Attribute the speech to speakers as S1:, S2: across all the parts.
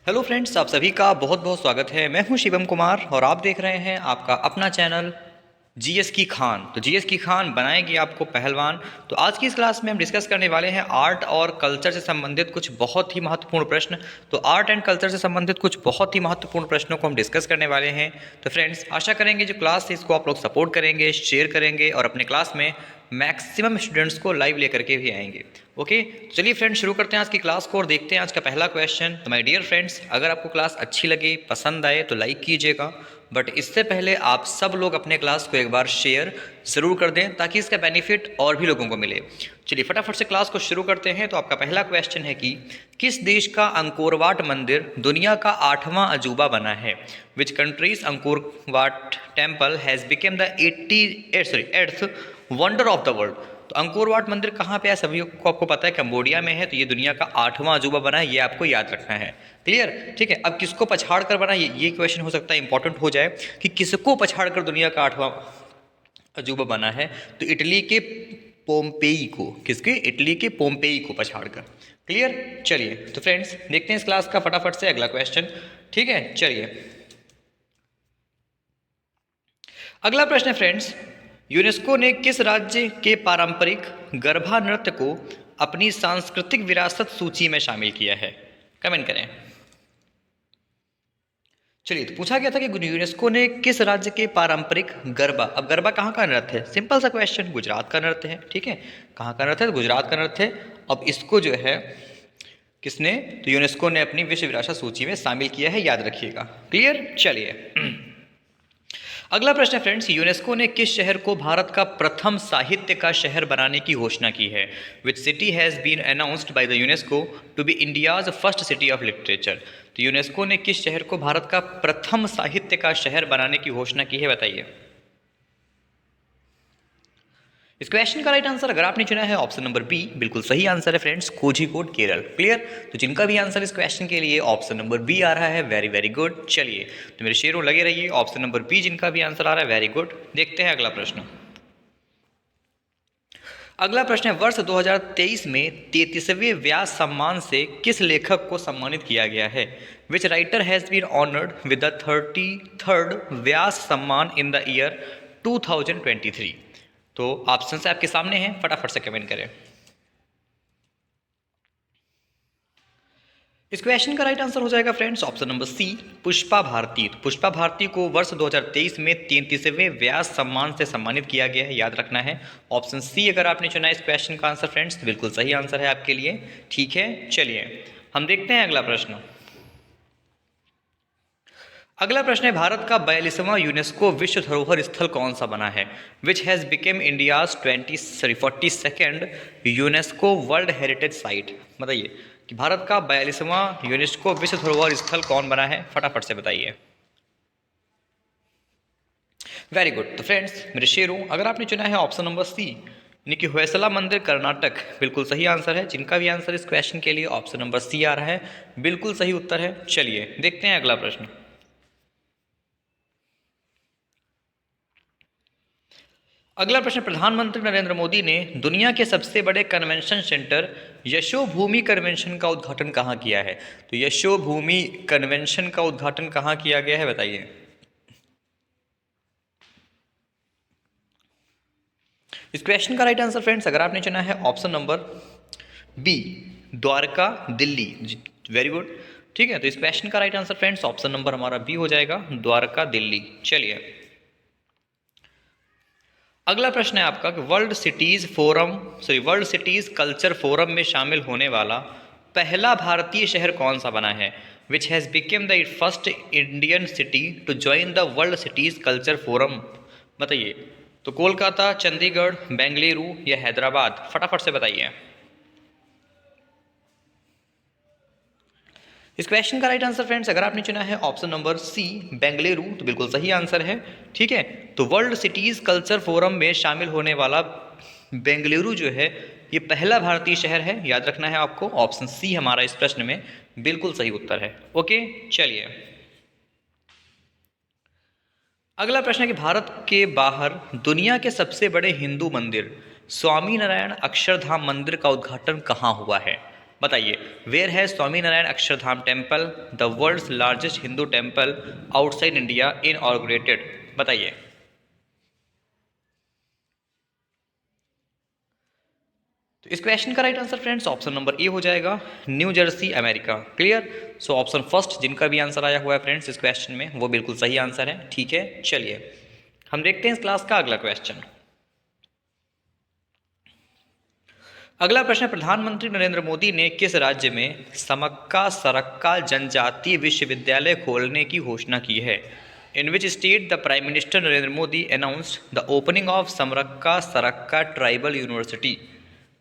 S1: Hello friends, आप सभी का बहुत बहुत स्वागत है। मैं हूं शिवम कुमार और आप देख रहे हैं आपका अपना चैनल जीएस की खान। तो जीएस की खान बनाएगी आपको पहलवान। तो आज की इस क्लास में हम डिस्कस करने वाले हैं आर्ट और कल्चर से संबंधित कुछ बहुत ही महत्वपूर्ण प्रश्न। तो आर्ट एंड कल्चर से संबंधित कुछ बहुत ही महत्वपूर्ण प्रश्नों को हम डिस्कस करने वाले हैं। तो फ्रेंड्स, आशा करेंगे जो क्लास है इसको आप लोग सपोर्ट करेंगे, शेयर करेंगे और अपने क्लास में मैक्सिमम स्टूडेंट्स को लाइव लेकर के भी आएंगे। ओके, चलिए फ्रेंड्स, शुरू करते हैं आज की क्लास को और देखते हैं आज का पहला क्वेश्चन। तो माय डियर फ्रेंड्स, अगर आपको क्लास अच्छी लगे, पसंद आए तो लाइक कीजिएगा, बट इससे पहले आप सब लोग अपने क्लास को एक बार शेयर ज़रूर कर दें ताकि इसका बेनिफिट और भी लोगों को मिले। चलिए फटाफट से क्लास को शुरू करते हैं। तो आपका पहला क्वेश्चन है कि किस देश का अंकोरवाट मंदिर दुनिया का 8वां अजूबा बना है? Which countries Angkor Wat temple has become the 8th wonder of the world? तो अंकोरवाट मंदिर कहाँ पे है? सभी को आपको पता है कंबोडिया में है। तो ये दुनिया का 8वां अजूबा बना है, ये आपको याद रखना है। क्लियर? ठीक है। अब किसको पछाड़ कर बना, ये क्वेश्चन हो सकता है इंपॉर्टेंट हो जाए कि किसको पछाड़ कर दुनिया का 8वां अजूबा बना है? तो इटली के पोम्पेई को। किसके? इटली के पोम्पेई को पछाड़ कर। क्लियर? चलिए तो फ्रेंड्स, देखते हैं इस क्लास का फटाफट से अगला क्वेश्चन। ठीक है, चलिए अगला प्रश्न है फ्रेंड्स, यूनेस्को ने किस राज्य के पारंपरिक गरबा नृत्य को अपनी सांस्कृतिक विरासत सूची में शामिल किया है? कमेंट करें। चलिए, तो पूछा गया था कि यूनेस्को ने किस राज्य के पारंपरिक गरबा, अब गरबा कहाँ का नृत्य है? सिंपल सा क्वेश्चन, गुजरात का नृत्य है। ठीक है, कहाँ का नृत्य है? गुजरात का नृत्य है। अब इसको जो है किसने? तो यूनेस्को ने अपनी विश्व विरासत सूची में शामिल किया है, याद रखिएगा। क्लियर? चलिए अगला प्रश्न है फ्रेंड्स, यूनेस्को ने किस शहर को भारत का प्रथम साहित्य का शहर बनाने की घोषणा की है? Which city has been announced by the UNESCO to be India's first city of literature? तो यूनेस्को ने किस शहर को भारत का प्रथम साहित्य का शहर बनाने की घोषणा की है, बताइए। इस क्वेश्चन का राइट आंसर अगर आपने चुना है ऑप्शन नंबर बी, बिल्कुल सही आंसर है फ्रेंड्स, कोझिकोड केरल। क्लियर? तो जिनका भी आंसर इस क्वेश्चन के लिए ऑप्शन नंबर बी आ रहा है, वेरी वेरी गुड। चलिए तो मेरे शेरों लगे रहिए, ऑप्शन नंबर बी जिनका भी आंसर आ रहा है, वेरी गुड। देखते हैं अगला प्रश्न। अगला प्रश्न है, वर्ष 2023 में 33वें व्यास सम्मान से किस लेखक को सम्मानित किया गया है? Which writer has been honoured with the 33rd Vyas Samman in the year 2023? तो ऑप्शन से आपके सामने हैं, फटाफट से कमेंट करें। इस क्वेश्चन का राइट आंसर हो जाएगा friends option number C, Pushpa Bharti. तो पुष्पा भारती को वर्ष 2023 में 33वें व्यास सम्मान से सम्मानित किया गया है, याद रखना है। ऑप्शन सी अगर आपने चुना इस क्वेश्चन का आंसर फ्रेंड्स, तो बिल्कुल सही आंसर है आपके लिए। ठीक है, चलिए हम देखते हैं अगला प्रश्न। अगला प्रश्न है, भारत का 42वां यूनेस्को विश्व धरोहर स्थल कौन सा बना है? Which has became India's 42nd UNESCO world heritage site? बताइए कि भारत का 42वां यूनेस्को विश्व धरोहर स्थल कौन बना है, फटाफट से बताइए। Very good. तो फ्रेंड्स मेरे शेरों, अगर आपने चुना है ऑप्शन नंबर सी यानी कि होयसला मंदिर कर्नाटक, बिल्कुल सही आंसर है। जिनका भी आंसर इस क्वेश्चन के लिए ऑप्शन नंबर सी आ रहा है, बिल्कुल सही उत्तर है। चलिए देखते हैं अगला प्रश्न। अगला प्रश्न, प्रधानमंत्री नरेंद्र मोदी ने दुनिया के सबसे बड़े कन्वेंशन सेंटर यशोभूमि कन्वेंशन का उद्घाटन कहाँ किया है? तो यशोभूमि कन्वेंशन का उद्घाटन कहाँ किया गया है, बताइए। इस क्वेश्चन का राइट आंसर फ्रेंड्स अगर आपने चुना है option number B, Dwarka Delhi. Very good. ठीक है, तो इस क्वेश्चन का right answer friends option number हमारा बी हो जाएगा, द्वारका दिल्ली। चलिए अगला प्रश्न है आपका कि वर्ल्ड सिटीज कल्चर फोरम में शामिल होने वाला पहला भारतीय शहर कौन सा बना है? Which has become the first Indian city to join the world cities culture forum? बताइए। तो कोलकाता, चंडीगढ़, बेंगलुरु या हैदराबाद, फटाफट से बताइए। इस क्वेश्चन का राइट आंसर फ्रेंड्स अगर आपने चुना है ऑप्शन नंबर सी, बेंगलुरु, तो बिल्कुल सही आंसर है। ठीक है, तो वर्ल्ड सिटीज कल्चर फोरम में शामिल होने वाला बेंगलुरु जो है ये पहला भारतीय शहर है, याद रखना है आपको। ऑप्शन सी हमारा इस प्रश्न में बिल्कुल सही उत्तर है। ओके, चलिए अगला प्रश्न है कि भारत के बाहर दुनिया के सबसे बड़े हिंदू मंदिर स्वामी नारायण अक्षरधाम मंदिर का उद्घाटन कहाँ हुआ है? बताइए, where has Swaminarayan Akshardham temple the world's largest Hindu temple outside India inaugurated? बताइए। तो इस क्वेश्चन का right answer friends option number A हो जाएगा, New Jersey America. Clear. So option first जिनका भी आंसर आया हुआ है फ्रेंड्स इस क्वेश्चन में वो बिल्कुल सही आंसर है। ठीक है, चलिए हम देखते हैं इस क्लास का अगला क्वेश्चन। अगला प्रश्न, प्रधानमंत्री नरेंद्र मोदी ने किस राज्य में समक्का सरक्का जनजातीय विश्वविद्यालय खोलने की घोषणा की है? In which state the prime minister Narendra Modi announced the opening of Sammakka Sarakka tribal university?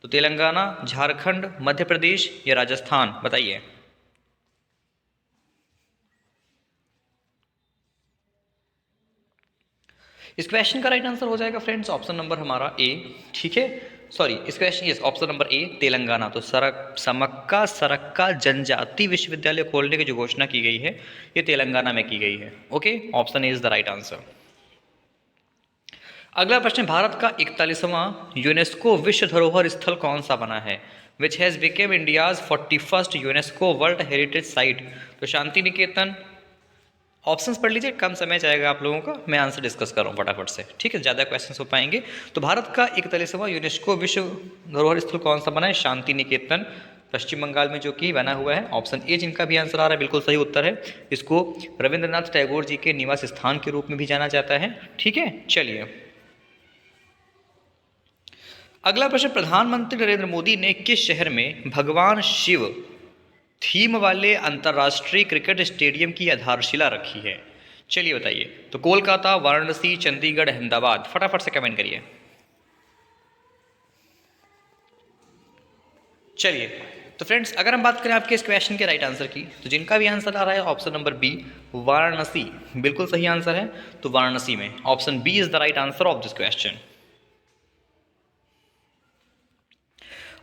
S1: तो तेलंगाना, झारखंड, मध्य प्रदेश या राजस्थान? बताइए। इस क्वेश्चन का राइट आंसर हो जाएगा फ्रेंड्स ऑप्शन नंबर हमारा ए। ठीक है, सॉरी इस क्वेश्चन यस ऑप्शन नंबर ए तेलंगाना। तो समक्का सरक्का जनजाति विश्वविद्यालय खोलने की जो घोषणा की गई है ये तेलंगाना में की गई है। Okay, option A is the right answer. अगला प्रश्न, भारत का 41वां यूनेस्को विश्व धरोहर स्थल कौन सा बना है? Which has became India's 41st UNESCO world heritage site? तो शांति निकेतन। ऑप्शंस पढ़ लीजिए, कम समय जाएगा आप लोगों का, मैं आंसर डिस्कस कर रहा हूँ फटाफट से। ठीक है, ज़्यादा क्वेश्चंस हो पाएंगे। तो भारत का 41वां यूनेस्को विश्व धरोहर स्थल कौन सा बना है? शांति निकेतन, पश्चिम बंगाल में जो कि बना हुआ है। ऑप्शन ए जिनका भी आंसर आ रहा है बिल्कुल सही उत्तर है। इसको रविंद्रनाथ टैगोर जी के निवास स्थान के रूप में भी जाना जाता है। ठीक है, चलिए अगला प्रश्न, प्रधानमंत्री नरेंद्र मोदी ने किस शहर में भगवान शिव थीम वाले अंतर्राष्ट्रीय क्रिकेट स्टेडियम की आधारशिला रखी है? चलिए बताइए। तो कोलकाता, वाराणसी, चंडीगढ़, अहमदाबाद? फटाफट से कमेंट करिए। चलिए तो फ्रेंड्स अगर हम बात करें आपके इस क्वेश्चन के राइट आंसर की, तो जिनका भी आंसर आ रहा है ऑप्शन नंबर बी वाराणसी बिल्कुल सही आंसर है। तो वाराणसी में option B is the right answer of this question.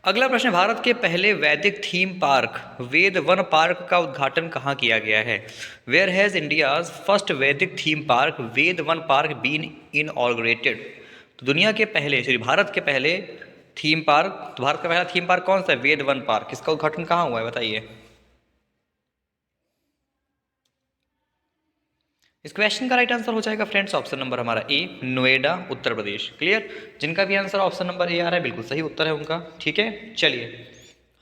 S1: अगला प्रश्न, भारत के पहले वैदिक theme park Ved Van park का उद्घाटन कहाँ किया गया है? Where has India's first Vedic theme park Ved Van park been inaugurated? तो दुनिया के पहले सॉरी भारत के पहले थीम पार्क, तो भारत का पहला थीम पार्क कौन सा है? वेद वन पार्क। इसका उद्घाटन कहाँ हुआ है बताइए। इस क्वेश्चन का राइट आंसर हो जाएगा फ्रेंड्स ऑप्शन नंबर हमारा ए नोएडा उत्तर प्रदेश। क्लियर। जिनका भी आंसर ऑप्शन नंबर ए आ रहा है बिल्कुल सही उत्तर है उनका। ठीक है, चलिए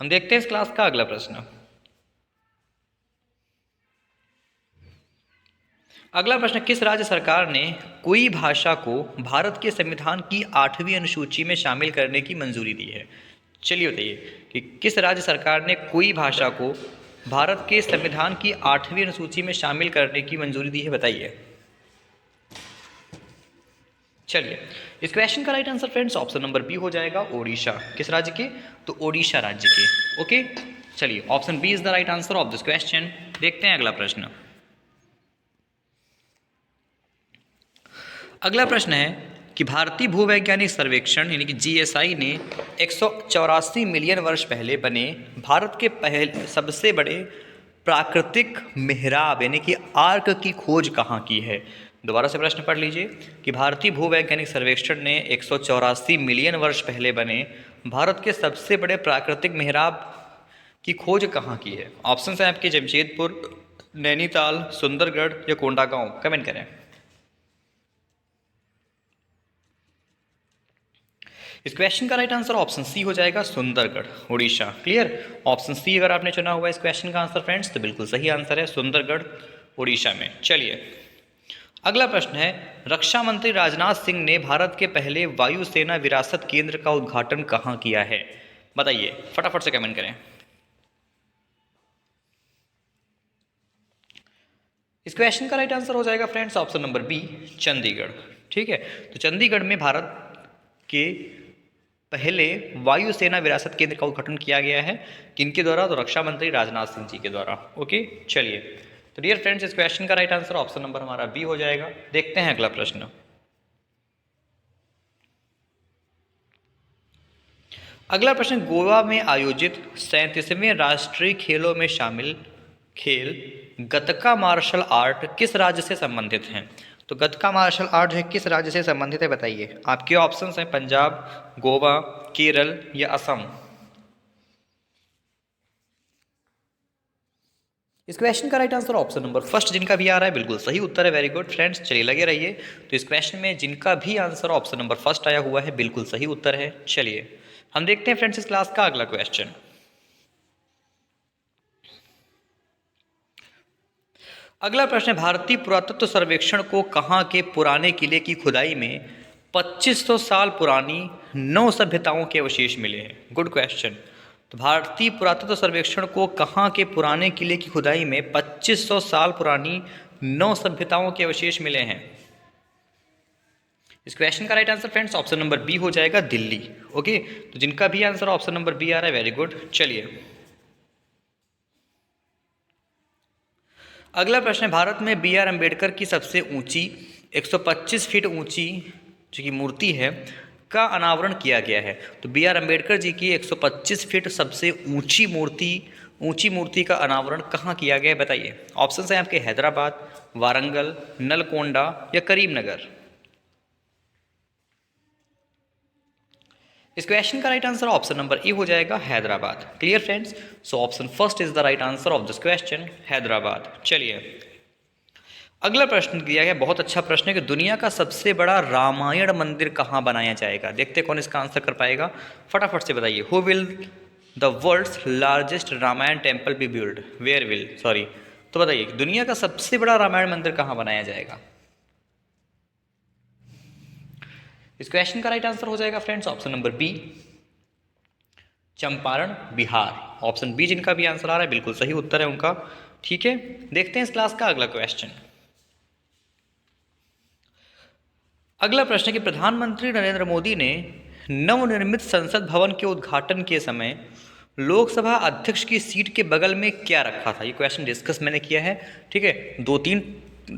S1: हम देखते हैं इस क्लास का अगला प्रश्न। अगला प्रश्न, किस राज्य सरकार ने कोई भाषा को भारत के संविधान की 8वीं अनुसूची में शामिल करने की मंजूरी दी है? चलिए बताइए कि किस राज्य सरकार ने कोई भाषा को भारत के संविधान की 8वीं अनुसूची में शामिल करने की मंजूरी दी है? बताइए। चलिए इस क्वेश्चन का right answer friends option number B हो जाएगा ओडिशा। किस राज्य के? तो ओडिशा राज्य के। ओके, चलिए option B is the right answer of this question. देखते हैं अगला प्रश्न। अगला प्रश्न है कि भारतीय भूवैज्ञानिक सर्वेक्षण यानी कि जीएसआई ने 184 मिलियन वर्ष पहले बने भारत के पहले सबसे बड़े प्राकृतिक मेहराब यानी कि आर्क की खोज कहाँ की है? दोबारा से प्रश्न पढ़ लीजिए कि भारतीय भूवैज्ञानिक सर्वेक्षण ने 184 मिलियन वर्ष पहले बने भारत के सबसे बड़े प्राकृतिक मेहराब की खोज कहाँ की है? ऑप्शन है आपके जमशेदपुर, नैनीताल, सुंदरगढ़ या कोंडागांव? कमेंट करें। इस क्वेश्चन का राइट आंसर ऑप्शन सी हो जाएगा Sundargarh Orissa. Clear. Option C अगर आपने चुना हुआ इस क्वेश्चन का आंसर फ्रेंड्स तो बिल्कुल सही आंसर है सुंदरगढ़ उड़ीसा में। चलिए अगला प्रश्न है, रक्षा मंत्री राजनाथ सिंह ने भारत के पहले वायुसेना विरासत केंद्र का उद्घाटन कहाँ किया है? बताइए, फटाफट से कमेंट करें। इस क्वेश्चन का राइट आंसर हो जाएगा friends option number B Chandigarh. ठीक है, तो चंडीगढ़ में भारत के पहले वायुसेना विरासत केंद्र का उद्घाटन किया गया है। किनके द्वारा? तो रक्षा मंत्री राजनाथ सिंह जी के द्वारा। ओके, चलिए तो डियर फ्रेंड्स इस क्वेश्चन का राइट आंसर ऑप्शन नंबर हमारा बी हो जाएगा। देखते हैं अगला प्रश्न। अगला प्रश्न, गोवा में आयोजित 37वें राष्ट्रीय खेलों में शामिल खेल गतका मार्शल आर्ट किस राज्य से संबंधित हैं? तो गतका मार्शल आर्ट है किस राज्य से संबंधित है? बताइए। आपके ऑप्शंस हैं पंजाब, गोवा, केरल या असम। इस क्वेश्चन का right answer option number first जिनका भी आ रहा है बिल्कुल सही उत्तर है। वेरी गुड फ्रेंड्स, चलिए लगे रहिए। तो इस क्वेश्चन में जिनका भी आंसर ऑप्शन नंबर फर्स्ट आया हुआ है बिल्कुल सही उत्तर है। चलिए हम देखते हैं फ्रेंड्स इस क्लास का अगला क्वेश्चन। अगला प्रश्न है, भारतीय पुरातत्व सर्वेक्षण को कहाँ के पुराने किले की खुदाई में 2500 साल पुरानी 9 सभ्यताओं के अवशेष मिले हैं? Good question. तो भारतीय पुरातत्व सर्वेक्षण को कहाँ के पुराने किले की खुदाई में 2500 साल पुरानी 9 सभ्यताओं के अवशेष मिले हैं? इस क्वेश्चन का right answer friends option number B हो जाएगा, दिल्ली। ओके, तो जिनका भी आंसर ऑप्शन नंबर बी आ रहा है वेरी गुड। चलिए अगला प्रश्न है, भारत में बी आर अम्बेडकर की सबसे ऊंची 125 फीट ऊंची जो की मूर्ति है का अनावरण किया गया है। तो बी आर अम्बेडकर जी की 125 फीट सबसे ऊंची मूर्ति का अनावरण कहाँ किया गया है बताइए। ऑप्शन हैं आपके हैदराबाद, वारंगल, नलकोंडा या करीमनगर। इस क्वेश्चन का right answer option number A हो जाएगा, Hyderabad. Clear friends, so option first is the right answer of this question, Hyderabad. चलिए अगला प्रश्न दिया गया, बहुत अच्छा प्रश्न है कि दुनिया का सबसे बड़ा रामायण मंदिर कहाँ बनाया जाएगा। देखते कौन इसका आंसर कर पाएगा, फटाफट से बताइए। Who will the world's largest Ramayana temple be build, where will, sorry. तो बताइए दुनिया का सबसे बड़ा रामायण मंदिर कहाँ बनाया जाएगा। इस क्वेश्चन का राइट आंसर हो जाएगा friends option number B, Champaran, Bihar. Option B जिनका भी आंसर आ रहा है बिल्कुल सही उत्तर है उनका। ठीक है, देखते हैं इस क्लास का अगला क्वेश्चन। अगला प्रश्न है कि प्रधानमंत्री नरेंद्र मोदी ने नवनिर्मित संसद भवन के उद्घाटन के समय लोकसभा अध्यक्ष की सीट के बगल में क्या रखा था। ये क्वेश्चन डिस्कस मैंने किया है। ठीक है, 2-3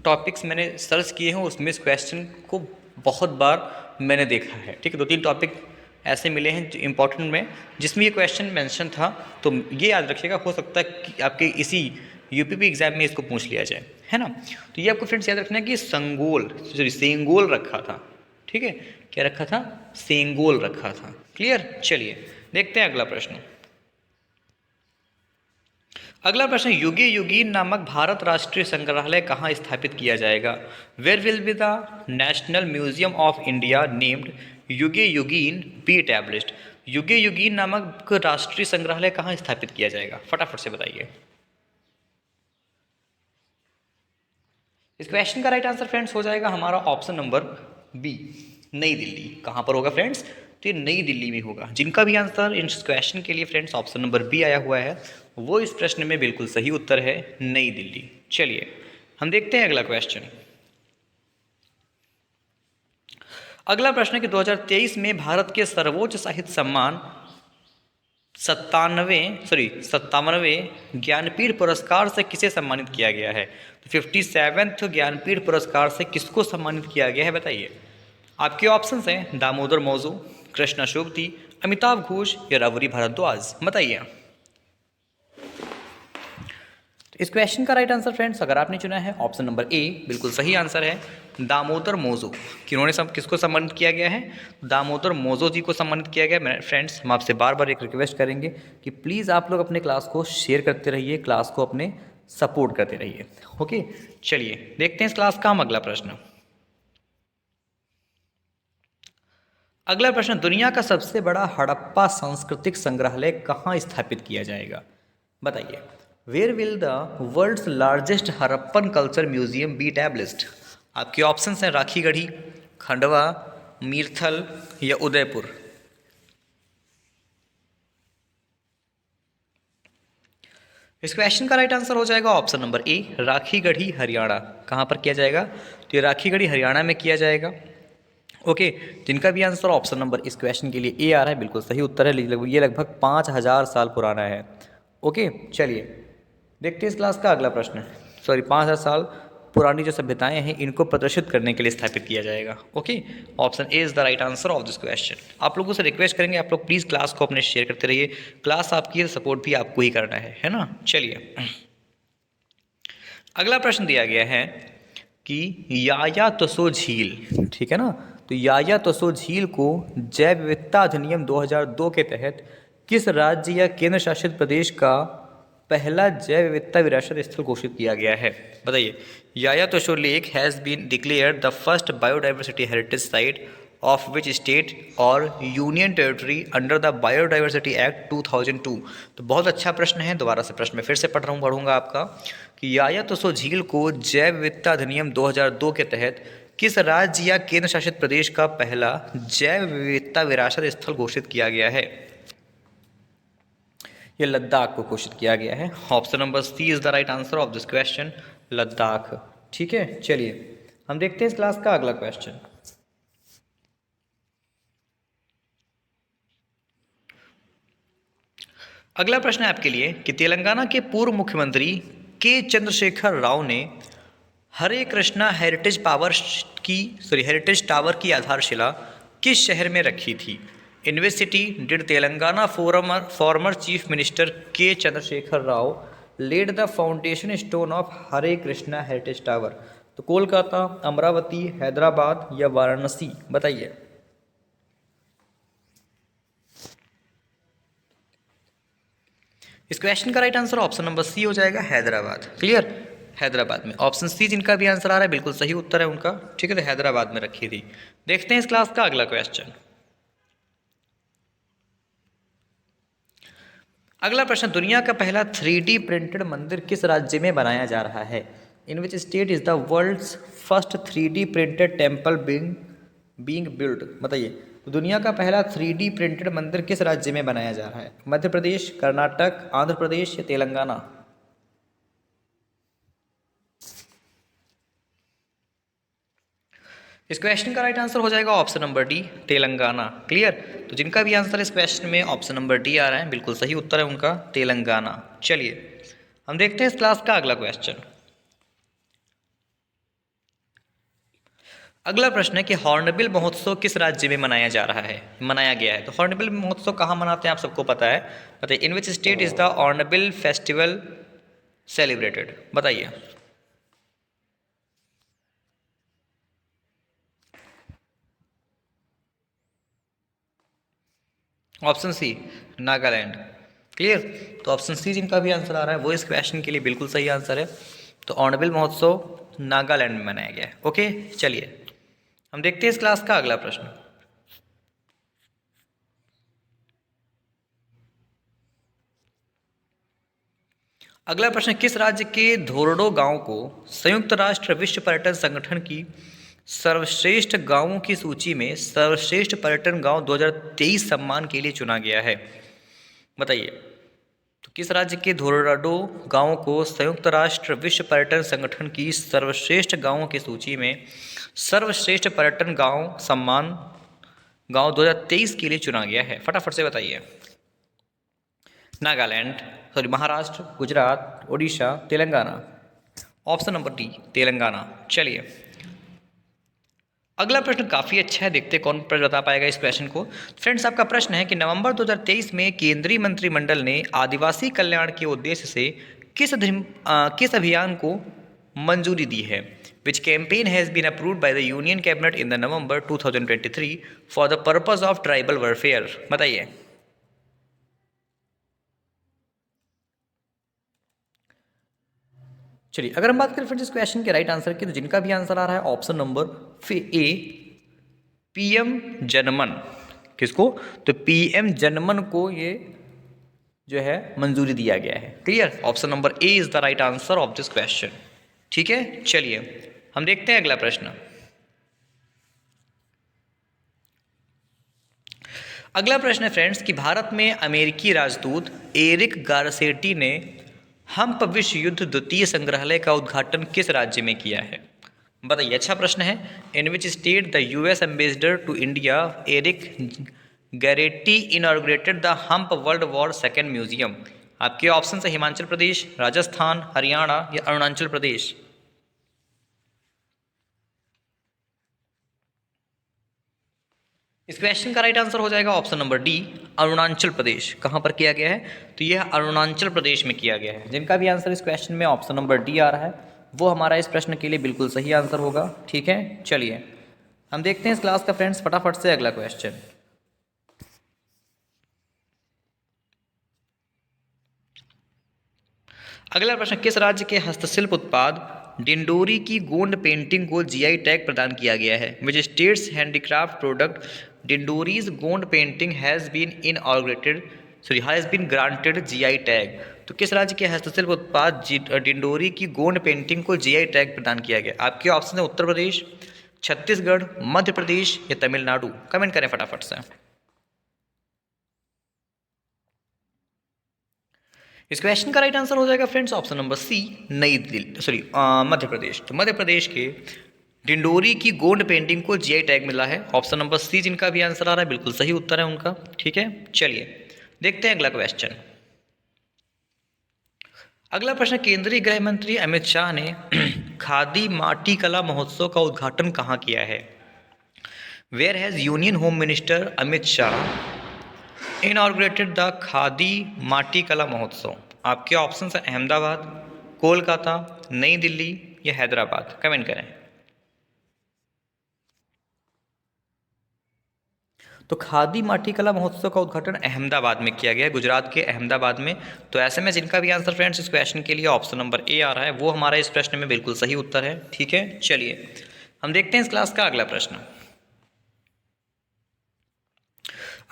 S1: टॉपिक्स मैंने सर्च किए हैं, उसमें इस क्वेश्चन को बहुत बार मैंने देखा है। ठीक है, 2-3 टॉपिक ऐसे मिले हैं इंपॉर्टेंट में जिसमें ये क्वेश्चन मेंशन था। तो ये याद रखिएगा, हो सकता है कि आपके इसी यूपीपी एग्जाम में इसको पूछ लिया जाए, है ना। तो ये आपको फ्रेंड्स याद रखना है कि सेंगोल रखा था। ठीक है, क्या रखा था, सेंगोल रखा था। क्लियर, चलिए देखते हैं अगला प्रश्न। अगला प्रश्न, युगे युगीन नामक भारत राष्ट्रीय संग्रहालय कहाँ स्थापित किया जाएगा। Where will be the national museum of India named Yuge Yugeen B established. युगे युगीन नामक राष्ट्रीय संग्रहालय कहाँ स्थापित किया जाएगा, फटाफट से बताइए। इस क्वेश्चन का राइट आंसर फ्रेंड्स हो जाएगा हमारा ऑप्शन नंबर बी, नई दिल्ली। कहाँ पर होगा फ्रेंड्स, तो ये नई दिल्ली में होगा। जिनका भी आंसर इस क्वेश्चन के लिए फ्रेंड्स ऑप्शन नंबर बी आया हुआ है वो इस प्रश्न में बिल्कुल सही उत्तर है, नई दिल्ली। चलिए हम देखते हैं अगला क्वेश्चन। अगला प्रश्न है कि 2023 में भारत के सर्वोच्च साहित्य सम्मान 57वें ज्ञानपीठ पुरस्कार से किसे सम्मानित किया गया है। तो 57वें ज्ञानपीठ पुरस्कार से किसको सम्मानित किया गया है बताइए। आपके ऑप्शंस हैं दामोदर मौजू, कृष्णा शुक्ति, अमिताभ घोष या रावरी भारद्वाज, बताइए। इस क्वेश्चन का राइट आंसर फ्रेंड्स अगर आपने चुना है ऑप्शन नंबर ए, बिल्कुल सही आंसर है, दामोदर मौजू। किन्होंने किसको सम्मानित किया गया है, दामोदर मौजू जी को सम्मानित किया गया है। फ्रेंड्स हम आपसे बार बार एक रिक्वेस्ट करेंगे कि प्लीज़ आप लोग अपने क्लास को शेयर करते रहिए, क्लास को अपने सपोर्ट करते रहिए। ओके, चलिए देखते हैं इस क्लास का हम अगला प्रश्न। अगला प्रश्न, दुनिया का सबसे बड़ा हड़प्पा सांस्कृतिक संग्रहालय कहाँ स्थापित किया जाएगा बताइए। Where will the world's largest Harappan culture museum be established. आपके ऑप्शंस हैं राखीगढ़ी, खंडवा, मीरथल या उदयपुर। इस क्वेश्चन का राइट आंसर हो जाएगा ऑप्शन नंबर ए, राखीगढ़ी हरियाणा। कहाँ पर किया जाएगा, तो ये राखीगढ़ी हरियाणा में किया जाएगा। ओके, जिनका भी आंसर ऑप्शन नंबर इस क्वेश्चन के लिए ए आ रहा है बिल्कुल सही उत्तर है। ये लगभग 5000 साल पुराना है। ओके, चलिए देखते हैं इस क्लास का अगला प्रश्न। 5000 साल पुरानी जो सभ्यताएं हैं इनको प्रदर्शित करने के लिए स्थापित किया जाएगा। Okay, option A is the right answer of this question. आप लोगों से रिक्वेस्ट करेंगे आप लोग प्लीज़ क्लास को अपने शेयर करते रहिए, क्लास आपकी है, सपोर्ट भी आपको ही करना है ना। चलिए अगला प्रश्न दिया गया है कि याया तसो झील, ठीक है ना, तो याया तसो झील को जैव विविधता अधिनियम 2002 के तहत किस राज्य या केंद्र शासित प्रदेश का पहला जैव विविधता विरासत स्थल घोषित किया गया है? बताइए। Yaya Tso lake has been declared the first biodiversity heritage site of which state और union territory under the biodiversity act 2002। तो बहुत अच्छा प्रश्न है, दोबारा से प्रश्न में फिर से पढ़ूंगा आपका कि याया तोशो झील को जैव विविधता अधिनियम 2002 के तहत किस राज्य या केंद्र शासित प्रदेश का पहला जैव विविधता विरासत स्थल घोषित किया गया है? ये लद्दाख को घोषित किया गया है। Option number C is the right answer of this question, Ladakh. ठीक है, चलिए हम देखते हैं इस क्लास का अगला क्वेश्चन। अगला प्रश्न है आपके लिए कि तेलंगाना के पूर्व मुख्यमंत्री के चंद्रशेखर राव ने हरे कृष्णा हेरिटेज टावर की आधारशिला किस शहर में रखी थी? In which city did Telangana former chief minister K Chandrashekar Rao laid the foundation stone of Hare Krishna heritage tower? तो कोलकाता, अमरावती, हैदराबाद या वाराणसी? बताइए। इस क्वेश्चन का right answer option number C हो जाएगा, हैदराबाद। क्लियर, हैदराबाद में। ऑप्शन सी जिनका भी आंसर आ रहा है बिल्कुल सही उत्तर है उनका। ठीक है, तो हैदराबाद में रखी थी। देखते हैं इस क्लास का अगला क्वेश्चन। अगला प्रश्न, दुनिया का पहला 3D प्रिंटेड मंदिर किस राज्य में बनाया जा रहा है? In which state is the world's first 3D printed temple being build? बताइए। तो दुनिया का पहला 3D प्रिंटेड मंदिर किस राज्य में बनाया जा रहा है? मध्य प्रदेश, कर्नाटक, आंध्र प्रदेश या तेलंगाना? इस क्वेश्चन का राइट आंसर हो जाएगा option number D, Telangana. Clear, तो जिनका भी आंसर इस क्वेश्चन में ऑप्शन नंबर डी आ रहा है बिल्कुल सही उत्तर है उनका, तेलंगाना। चलिए हम देखते हैं इस क्लास का अगला क्वेश्चन। अगला प्रश्न है कि हॉर्नबिल महोत्सव किस राज्य में मनाया गया है? तो हॉर्नबिल महोत्सव कहाँ मनाते हैं आप सबको पता है। बताइए। In which state is the hornbill festival celebrated? बताइए। Option C, Nagaland. क्लियर, तो ऑप्शन सी जिनका भी आंसर आ रहा है वो इस क्वेश्चन के लिए बिल्कुल सही आंसर है। तो हॉर्नबिल महोत्सव नागालैंड में मनाया गया है। ओके, चलिए हम देखते हैं इस क्लास का अगला प्रश्न। अगला प्रश्न, किस राज्य के धोरडो गांव को संयुक्त राष्ट्र विश्व पर्यटन संगठन की सर्वश्रेष्ठ गांवों की सूची में सर्वश्रेष्ठ पर्यटन गांव 2023 सम्मान के लिए चुना गया है? बताइए। तो किस राज्य के धोरडो गांवों को संयुक्त राष्ट्र विश्व पर्यटन संगठन की सर्वश्रेष्ठ गांवों की सूची में सर्वश्रेष्ठ पर्यटन गांव सम्मान गांव 2023 के लिए चुना गया है? फटाफट से बताइए। Maharashtra, Gujarat, Orissa, Telangana? Option number D, Telangana. चलिए अगला प्रश्न काफ़ी अच्छा है, देखते कौन बता पाएगा इस क्वेश्चन को। फ्रेंड्स, आपका प्रश्न है कि नवंबर 2023 में केंद्रीय मंत्रिमंडल ने आदिवासी कल्याण के उद्देश्य से किस अभियान को मंजूरी दी है? Which campaign has been approved by the union cabinet in the November 2023 for the purpose of tribal welfare? बताइए। चलिए अगर हम बात करें फ्रेंड्स इस क्वेश्चन के राइट आंसर की, तो जिनका भी आंसर आ रहा है ऑप्शन नंबर ए, पीएम जनमन। किसको? तो पीएम जनमन को ये जो है मंजूरी दिया गया है। Clear, option number A is the right answer of this question. ठीक है, चलिए हम देखते हैं अगला प्रश्न। अगला प्रश्न है फ्रेंड्स कि भारत में अमेरिकी राजदूत एरिक गारसेटी ने हम्प विश्व युद्ध द्वितीय संग्रहालय का उद्घाटन किस राज्य में किया है? बताइए, अच्छा प्रश्न है। In which state the US ambassador to India Eric Garcetti inaugurated the Hump world war second museum? आपके ऑप्शन है हिमाचल प्रदेश, राजस्थान, हरियाणा या अरुणाचल प्रदेश? इस क्वेश्चन का राइट आंसर हो जाएगा option number D, Arunachal Pradesh. कहाँ पर किया गया है? तो यह अरुणाचल प्रदेश में किया गया है। जिनका भी आंसर इस क्वेश्चन में ऑप्शन नंबर डी आ रहा है वो हमारा इस प्रश्न के लिए बिल्कुल सही आंसर होगा। ठीक है, चलिए हम देखते हैं इस क्लास का फ्रेंड्स फटाफट से अगला क्वेश्चन। अगला प्रश्न, किस राज्य के हस्तशिल्प उत्पाद डिंडोरी की गोंड पेंटिंग को जीआई टैग प्रदान किया गया है? Which state's handicraft product Dindori's Gond painting has been granted GI tag? तो किस राज्य के हस्तशिल्प उत्पाद डिंडोरी की गोंड पेंटिंग को जीआई टैग प्रदान किया गया? आपके ऑप्शन है उत्तर प्रदेश, छत्तीसगढ़, मध्य प्रदेश या तमिलनाडु। कमेंट करें फटाफट से। इस क्वेश्चन का राइट आंसर हो जाएगा फ्रेंड्स ऑप्शन नंबर सी, नई दिल्ली, सॉरी मध्य प्रदेश। तो मध्य प्रदेश के डिंडोरी की गोंड पेंटिंग को जीआई टैग मिला है। ऑप्शन नंबर सी जिनका भी आंसर आ रहा है बिल्कुल सही उत्तर है उनका। ठीक है, चलिए देखते हैं अगला क्वेश्चन। अगला प्रश्न, केंद्रीय गृह मंत्री अमित शाह ने खादी माटी कला महोत्सव का उद्घाटन कहाँ किया है? Where has union home minister Amit Shah inaugurated the Khadi Mati Kala महोत्सव? आपके ऑप्शन हैं अहमदाबाद, कोलकाता, नई दिल्ली या हैदराबाद। कमेंट करें। तो खादी माटी कला महोत्सव का उद्घाटन अहमदाबाद में किया गया है, गुजरात के अहमदाबाद में। तो ऐसे में जिनका भी आंसर फ्रेंड्स इस क्वेश्चन के लिए ऑप्शन नंबर ए आ रहा है वो हमारा इस प्रश्न में बिल्कुल सही उत्तर है। ठीक है, चलिए हम देखते हैं इस क्लास का अगला प्रश्न।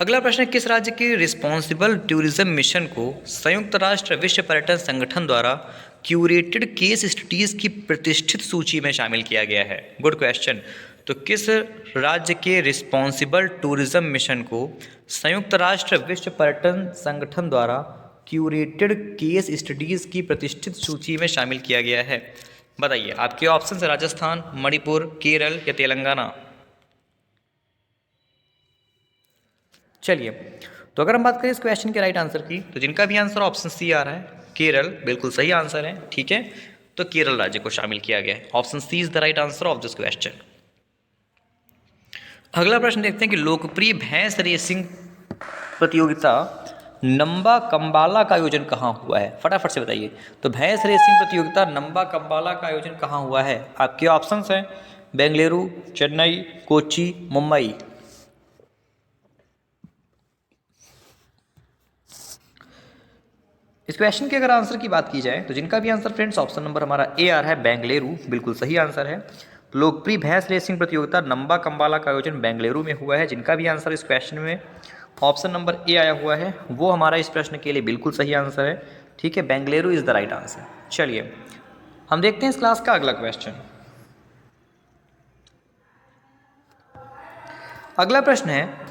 S1: अगला प्रश्न, किस राज्य के रिस्पॉन्सिबल टूरिज्म मिशन को संयुक्त राष्ट्र विश्व पर्यटन संगठन द्वारा क्यूरेटेड केस स्टडीज की प्रतिष्ठित सूची में शामिल किया गया है? Good question. तो किस राज्य के रिस्पॉन्सिबल टूरिज्म मिशन को संयुक्त राष्ट्र विश्व पर्यटन संगठन द्वारा क्यूरेटेड केस स्टडीज की प्रतिष्ठित सूची में शामिल किया गया है? बताइए, आपके ऑप्शन है राजस्थान, मणिपुर, केरल या तेलंगाना। चलिए, तो अगर हम बात करें इस क्वेश्चन के राइट आंसर की, तो जिनका भी आंसर ऑप्शन सी आ रहा है केरल, बिल्कुल सही आंसर है। ठीक है, तो केरल राज्य को शामिल किया गया है। Option C is the right answer of this question. अगला प्रश्न देखते हैं कि लोकप्रिय भैंस रेसिंग प्रतियोगिता नंबा कंबाला का आयोजन कहाँ हुआ है? फटाफट से बताइए। तो भैंस रेसिंग प्रतियोगिता नंबा कंबाला का आयोजन कहाँ हुआ है? आपके ऑप्शंस हैं बेंगलुरु, चेन्नई, कोच्चि, मुंबई। इस क्वेश्चन के अगर आंसर की बात की जाए तो जिनका भी आंसर फ्रेंड्स ऑप्शन नंबर हमारा ए आ रहा है बेंगलुरु, बिल्कुल सही आंसर है। लोकप्रिय भैंस रेसिंग प्रतियोगिता नंबा कंबाला का आयोजन बेंगलुरु में हुआ है। जिनका भी आंसर इस क्वेश्चन में ऑप्शन नंबर ए आया हुआ है वो हमारा इस प्रश्न के लिए बिल्कुल सही आंसर है। ठीक है, Bengaluru is the right answer. चलिए हम देखते हैं इस क्लास का अगला क्वेश्चन। अगला प्रश्न है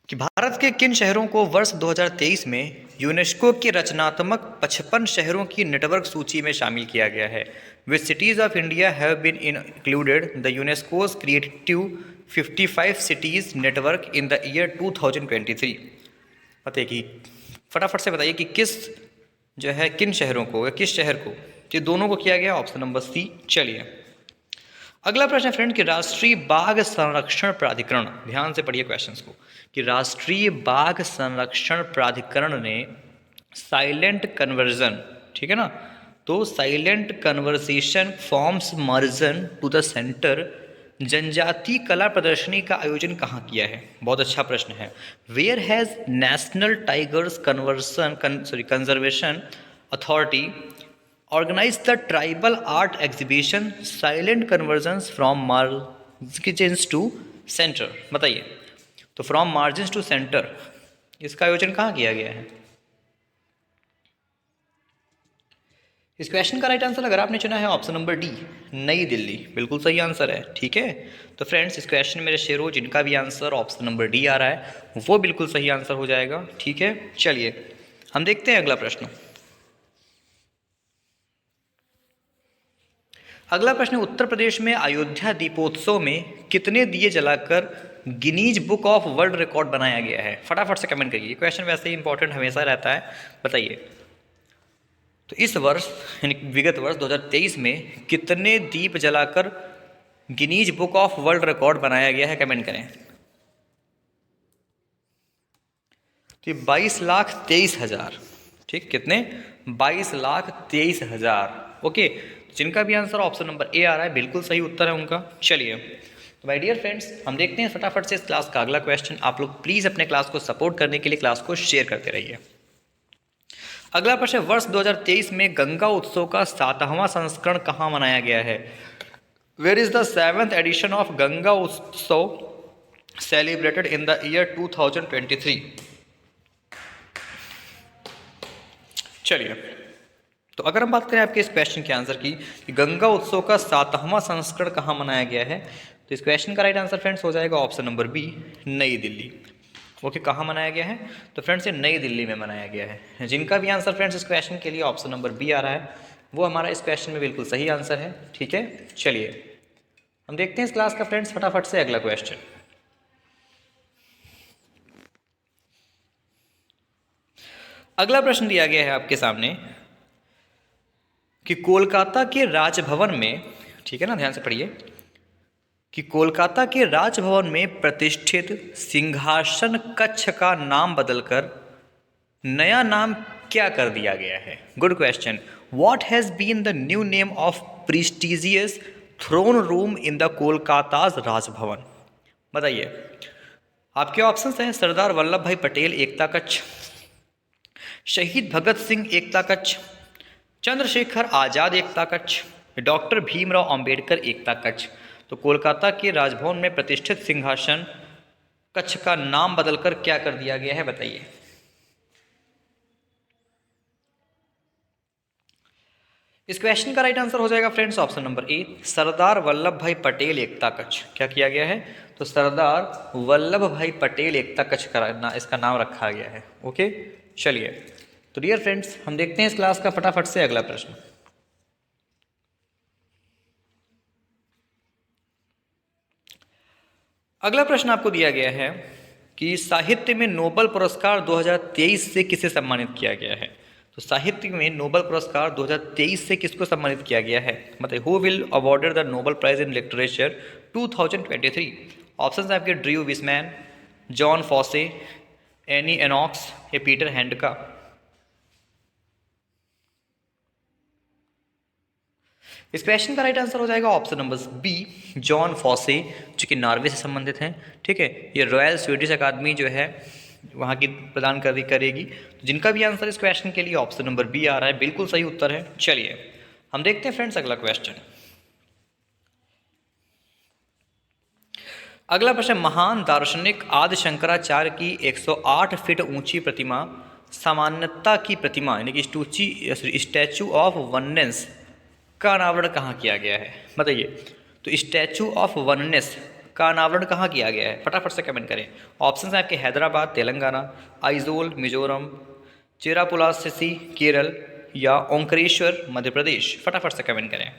S1: कि भारत के किन शहरों को वर्ष 2023 में यूनेस्को की रचनात्मक 55 शहरों की नेटवर्क सूची में शामिल किया गया है? Which cities of India have been included the UNESCO's creative 55 cities network in the year 2023? बताइए कि फटाफट से बताइए कि किस जो है किन शहरों को या किस शहर को, ये दोनों को किया गया ऑप्शन नंबर सी। चलिए अगला प्रश्न फ्रेंड कि राष्ट्रीय बाघ संरक्षण प्राधिकरण, ध्यान से पढ़िए क्वेश्चंस को, कि राष्ट्रीय बाघ संरक्षण प्राधिकरण ने साइलेंट कन्वर्जन, ठीक है ना, तो silent conversation from margin to the centre जनजाति कला प्रदर्शनी का आयोजन कहाँ किया है? बहुत अच्छा प्रश्न है। Where has national tigers conservation authority organize the tribal art exhibition silent conversions from margins to center? बताइए, तो from margins to center इसका आयोजन कहाँ किया गया है? इस क्वेश्चन का राइट आंसर अगर आपने चुना है ऑप्शन नंबर डी, नई दिल्ली, बिल्कुल सही आंसर है। ठीक है, तो फ्रेंड्स इस क्वेश्चन मेरे शेरों जिनका भी आंसर ऑप्शन नंबर डी आ रहा है वो बिल्कुल सही आंसर हो जाएगा। ठीक है, चलिए हम देखते हैं अगला प्रश्न। अगला प्रश्न, उत्तर प्रदेश में अयोध्या दीपोत्सव में कितने दिए जलाकर Guinness book of world record बनाया गया है? फटाफट से कमेंट करिए, क्वेश्चन वैसे ही इंपॉर्टेंट हमेशा रहता है। बताइए, तो इस वर्ष यानी विगत वर्ष 2023 में कितने दीप जलाकर Guinness book of world record बनाया गया है? कमेंट करें। तो 22,23,000, ठीक, कितने? 22,23,000। ओके, जिनका भी आंसर ऑप्शन नंबर ए आ रहा है बिल्कुल सही उत्तर है उनका। चलिए तो माय डियर फ्रेंड्स हम देखते हैं फटाफट से इस क्लास का अगला क्वेश्चन। आप लोग प्लीज़ अपने क्लास को सपोर्ट करने के लिए क्लास को शेयर करते रहिए। अगला प्रश्न, वर्ष 2023 में गंगा उत्सव का 7वां संस्करण कहाँ मनाया गया है? Where is the 7th edition of Ganga Utsav celebrated in the year 2023? चलिए, तो अगर हम बात करें आपके इस क्वेश्चन के आंसर की कि गंगा उत्सव का 7वां संस्करण कहाँ मनाया गया है, तो इस क्वेश्चन का राइट आंसर फ्रेंड्स हो जाएगा ऑप्शन नंबर बी, नई दिल्ली। ओके, कहाँ मनाया गया है? तो फ्रेंड्स ये नई दिल्ली में मनाया गया है। जिनका भी आंसर फ्रेंड्स इस क्वेश्चन के लिए ऑप्शन नंबर बी आ रहा है, वो हमारा इस क्वेश्चन में बिल्कुल सही आंसर है। ठीक है, चलिए हम देखते हैं इस क्लास का फ्रेंड्स फटाफट से अगला क्वेश्चन। अगला प्रश्न दिया गया है आपके सामने कि कोलकाता के राजभवन में, ठीक है ना, ध्यान से पढ़िए, कि कोलकाता के राजभवन में प्रतिष्ठित सिंहासन कक्ष का नाम बदलकर नया नाम क्या कर दिया गया है? Good question. What has been the new name of prestigious throne room in the Kolkata's Rajbhavan? बताइए, आपके ऑप्शंस हैं सरदार वल्लभ भाई पटेल एकता कक्ष, शहीद भगत सिंह एकता कक्ष, चंद्रशेखर आजाद एकता कक्ष, डॉक्टर भीमराव अंबेडकर एकता कक्ष। तो कोलकाता के राजभवन में प्रतिष्ठित सिंहासन कक्ष का नाम बदलकर क्या कर दिया गया है, बताइए। इस क्वेश्चन का राइट आंसर हो जाएगा फ्रेंड्स ऑप्शन नंबर ए, सरदार वल्लभ भाई पटेल एकता कक्ष। क्या किया गया है? तो सरदार वल्लभ भाई पटेल एकता कक्ष का इसका नाम रखा गया है। ओके, चलिए, तो डियर फ्रेंड्स हम देखते हैं इस क्लास का फटाफट से अगला प्रश्न। अगला प्रश्न आपको दिया गया है कि साहित्य में नोबेल पुरस्कार 2023 से किसे सम्मानित किया गया है? तो साहित्य में नोबेल पुरस्कार 2023 से किसको सम्मानित किया गया है? मतलब who will awarded the Nobel prize in literature 2023? Options हैं आपके Drew Weissman, Jon Fosse, Annie Ernaux या पीटर हैंडका। इस क्वेश्चन का राइट आंसर हो जाएगा option number B, John Fosse, जो कि नॉर्वे से संबंधित हैं। ठीक है, ये रॉयल स्वीडिश अकादमी जो है वहाँ की प्रदान करेगी। तो जिनका भी आंसर इस क्वेश्चन के लिए ऑप्शन नंबर बी आ रहा है, बिल्कुल सही उत्तर है। चलिए हम देखते हैं फ्रेंड्स अगला क्वेश्चन। अगला प्रश्न, महान दार्शनिक आदि शंकराचार्य की 108 फीट ऊंची प्रतिमा सामान्यता की प्रतिमा यानी कि स्टैचू ऑफ वननेस का अनावरण कहाँ किया गया है? बताइए, तो स्टैचू ऑफ वननेस का अनावरण कहाँ किया गया है? फटाफट से कमेंट करें। ऑप्शन हैं आपके हैदराबाद तेलंगाना, आइजोल मिजोरम, चेरापुलासी केरल या ओंकारेश्वर मध्य प्रदेश। फटाफट से कमेंट करें।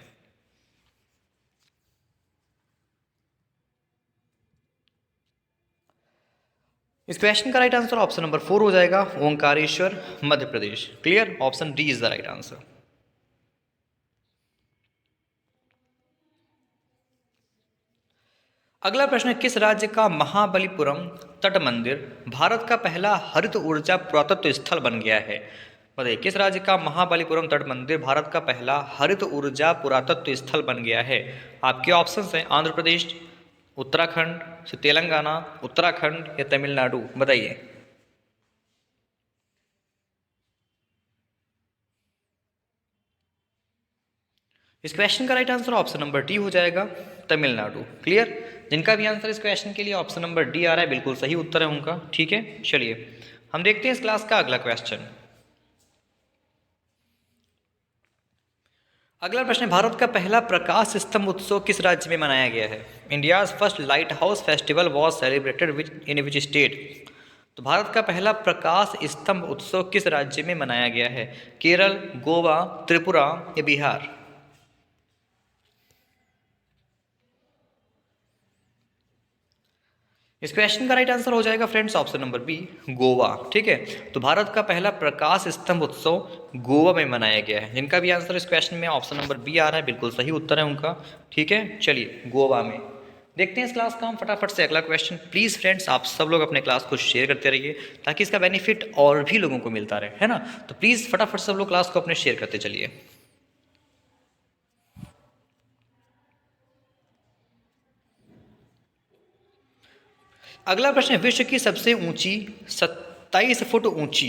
S1: इस क्वेश्चन का राइट आंसर ऑप्शन नंबर 4 हो जाएगा, Omkareshwar Madhya Pradesh. Clear, option D is the right answer. अगला प्रश्न, किस राज्य का महाबलीपुरम तट मंदिर भारत का पहला हरित ऊर्जा पुरातत्व स्थल बन गया है? बताइए, किस राज्य का महाबलीपुरम तट मंदिर भारत का पहला हरित ऊर्जा पुरातत्व स्थल बन गया है? आपके ऑप्शंस हैं आंध्र प्रदेश, उत्तराखंड, तेलंगाना, उत्तराखंड या तमिलनाडु। बताइए। इस क्वेश्चन का right answer option number D हो जाएगा, तमिलनाडु। क्लियर, जिनका भी आंसर इस क्वेश्चन के लिए ऑप्शन नंबर डी आ रहा है, बिल्कुल सही उत्तर है उनका। ठीक है, चलिए हम देखते हैं इस क्लास का अगला क्वेश्चन। अगला प्रश्न, भारत का पहला प्रकाश स्तंभ उत्सव किस राज्य में मनाया गया है? India's first light house festival was celebrated in which state? तो भारत का पहला प्रकाश स्तंभ उत्सव किस राज्य में मनाया गया है? केरल, गोवा, त्रिपुरा या बिहार? इस क्वेश्चन का राइट आंसर हो जाएगा friends option number B, Goa. ठीक है, तो भारत का पहला प्रकाश स्तंभ उत्सव गोवा में मनाया गया है। जिनका भी आंसर इस क्वेश्चन में ऑप्शन नंबर बी आ रहा है, बिल्कुल सही उत्तर है उनका। ठीक है, चलिए गोवा में देखते हैं इस क्लास का हम फटाफट से अगला क्वेश्चन। प्लीज़ फ्रेंड्स आप सब लोग अपने क्लास को शेयर करते रहिए ताकि इसका बेनिफिट और भी लोगों को मिलता रहे, है ना। तो प्लीज़ फटाफट सब लोग क्लास को अपने शेयर करते चलिए। अगला प्रश्न है, विश्व की सबसे ऊंची 27 फुट ऊंची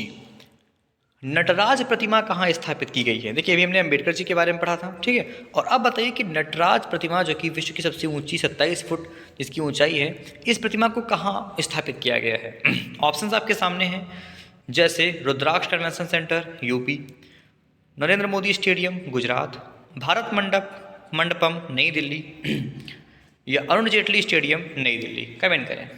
S1: नटराज प्रतिमा कहाँ स्थापित की गई है? देखिए अभी हमने अम्बेडकर जी के बारे में पढ़ा था, ठीक है। और अब बताइए कि नटराज प्रतिमा जो कि विश्व की सबसे ऊंची 27 फुट जिसकी ऊंचाई है, इस प्रतिमा को कहाँ स्थापित किया गया है? ऑप्शंस आपके सामने हैं, जैसे Rudraksh convention centre UP, Narendra Modi stadium Gujarat, Bharat Mandapam Nai Delhi या अरुण जेटली स्टेडियम नई दिल्ली। कमेंट करें।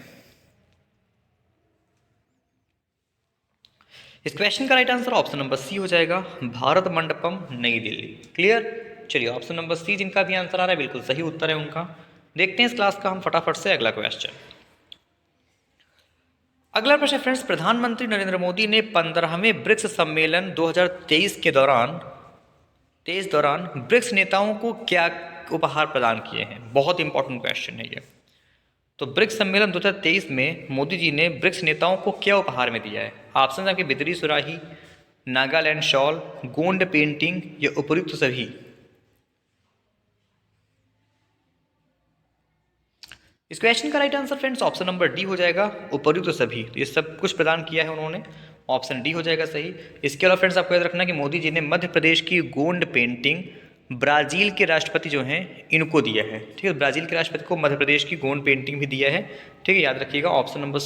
S1: इस क्वेश्चन का right answer option number C हो जाएगा, भारत मंडपम नई दिल्ली। क्लियर? चलिए ऑप्शन नंबर सी जिनका भी आंसर आ रहा है बिल्कुल सही उत्तर है उनका। देखते हैं इस क्लास का हम फटाफट से अगला क्वेश्चन। अगला प्रश्न फ्रेंड्स, प्रधानमंत्री नरेंद्र मोदी ने 15वें ब्रिक्स सम्मेलन 2023 के दौरान ब्रिक्स नेताओं को क्या उपहार प्रदान किए हैं? बहुत इंपॉर्टेंट क्वेश्चन है ये। तो ब्रिक्स सम्मेलन 2023 में मोदी जी ने ब्रिक्स नेताओं को क्या उपहार में दिया है? ऑप्शन आपके बिदरी सुराही, नागालैंड शॉल, गोंड पेंटिंग या उपयुक्त सभी। इस क्वेश्चन का right answer friends option number D हो जाएगा, उपयुक्त सभी। तो ये सब कुछ प्रदान किया है उन्होंने, ऑप्शन डी हो जाएगा सही। इसके अलावा फ्रेंड्स आपको याद रखना कि मोदी जी ने मध्य प्रदेश की गोंड पेंटिंग ब्राज़ील के राष्ट्रपति जो हैं इनको दिया है, ठीक है। ब्राज़ील के राष्ट्रपति को मध्य प्रदेश की गोंड पेंटिंग भी दिया है, ठीक है। याद रखिएगा ऑप्शन नंबर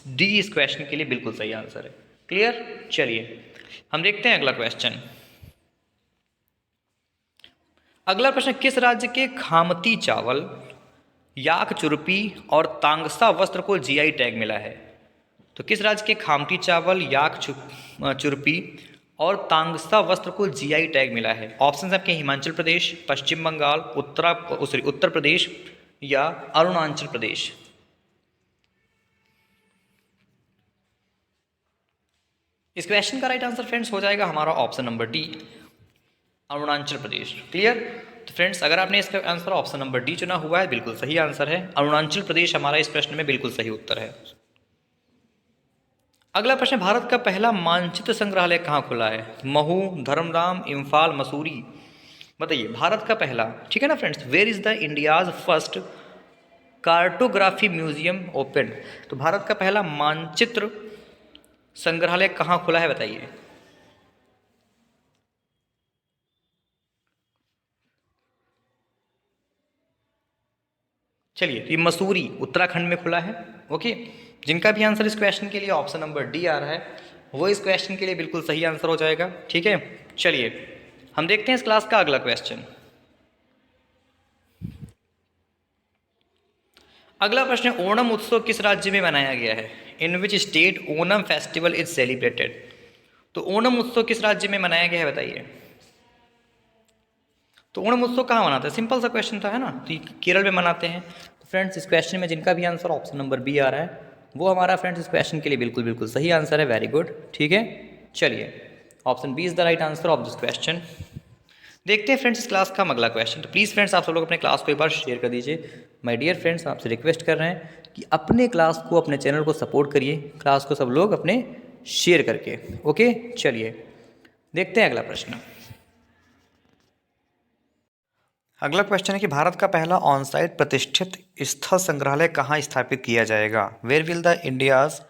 S1: डी इस क्वेश्चन के लिए बिल्कुल सही आंसर है। क्लियर? चलिए हम देखते हैं अगला क्वेश्चन। अगला प्रश्न, किस राज्य के खामती चावल, याक चुरपी और तांगसा वस्त्र को जीआई टैग मिला है? तो किस राज्य के खामती चावल, याक चुरपी और तांगसा वस्त्र को जीआई टैग मिला है? ऑप्शंस आपके हिमाचल प्रदेश, पश्चिम बंगाल, उत्तर प्रदेश या अरुणाचल प्रदेश। इस क्वेश्चन का राइट आंसर फ्रेंड्स हो जाएगा हमारा option number D, Arunachal Pradesh. Clear? तो फ्रेंड्स अगर आपने इसका आंसर ऑप्शन नंबर डी चुना हुआ है बिल्कुल सही आंसर है, अरुणाचल प्रदेश हमारा इस प्रश्न में बिल्कुल सही उत्तर है। अगला प्रश्न, भारत का पहला मानचित्र संग्रहालय कहाँ खुला है? महू, धर्मदाम, इम्फाल, मसूरी। बताइए भारत का पहला, ठीक है ना friends. Where is the India's first cartography museum open? तो भारत का पहला मानचित्र संग्रहालय कहाँ खुला है बताइए। चलिए ये मसूरी उत्तराखंड में खुला है, ओके। जिनका भी आंसर इस क्वेश्चन के लिए ऑप्शन नंबर डी आ रहा है वो इस क्वेश्चन के लिए बिल्कुल सही आंसर हो जाएगा, ठीक है। चलिए हम देखते हैं इस क्लास का अगला क्वेश्चन। अगला प्रश्न, ओणम उत्सव किस राज्य में मनाया गया है? In which state Onam festival is celebrated? तो ओणम उत्सव किस राज्य में मनाया गया है बताइए। तो ओणम उत्सव कहाँ मनाते हैं? सिंपल सा क्वेश्चन था, है ना। तो केरल में मनाते हैं। तो फ्रेंड्स इस क्वेश्चन में जिनका भी आंसर ऑप्शन नंबर बी आ रहा है वो हमारा फ्रेंड्स इस क्वेश्चन के लिए बिल्कुल सही आंसर है। वेरी गुड, ठीक है। चलिए option B is the right answer of this question. देखते हैं फ्रेंड्स इस क्लास का हम अगला क्वेश्चन। तो प्लीज़ फ्रेंड्स आप सब लोग अपने क्लास को एक बार शेयर कर दीजिए। माय डियर फ्रेंड्स आपसे रिक्वेस्ट कर रहे हैं कि अपने क्लास को, अपने चैनल को सपोर्ट करिए, क्लास को सब लोग अपने शेयर करके, ओके। चलिए देखते हैं अगला प्रश्न। अगला क्वेश्चन है कि भारत का पहला ऑन साइट प्रतिष्ठित स्थल संग्रहालय कहाँ स्थापित किया जाएगा? Where will the India's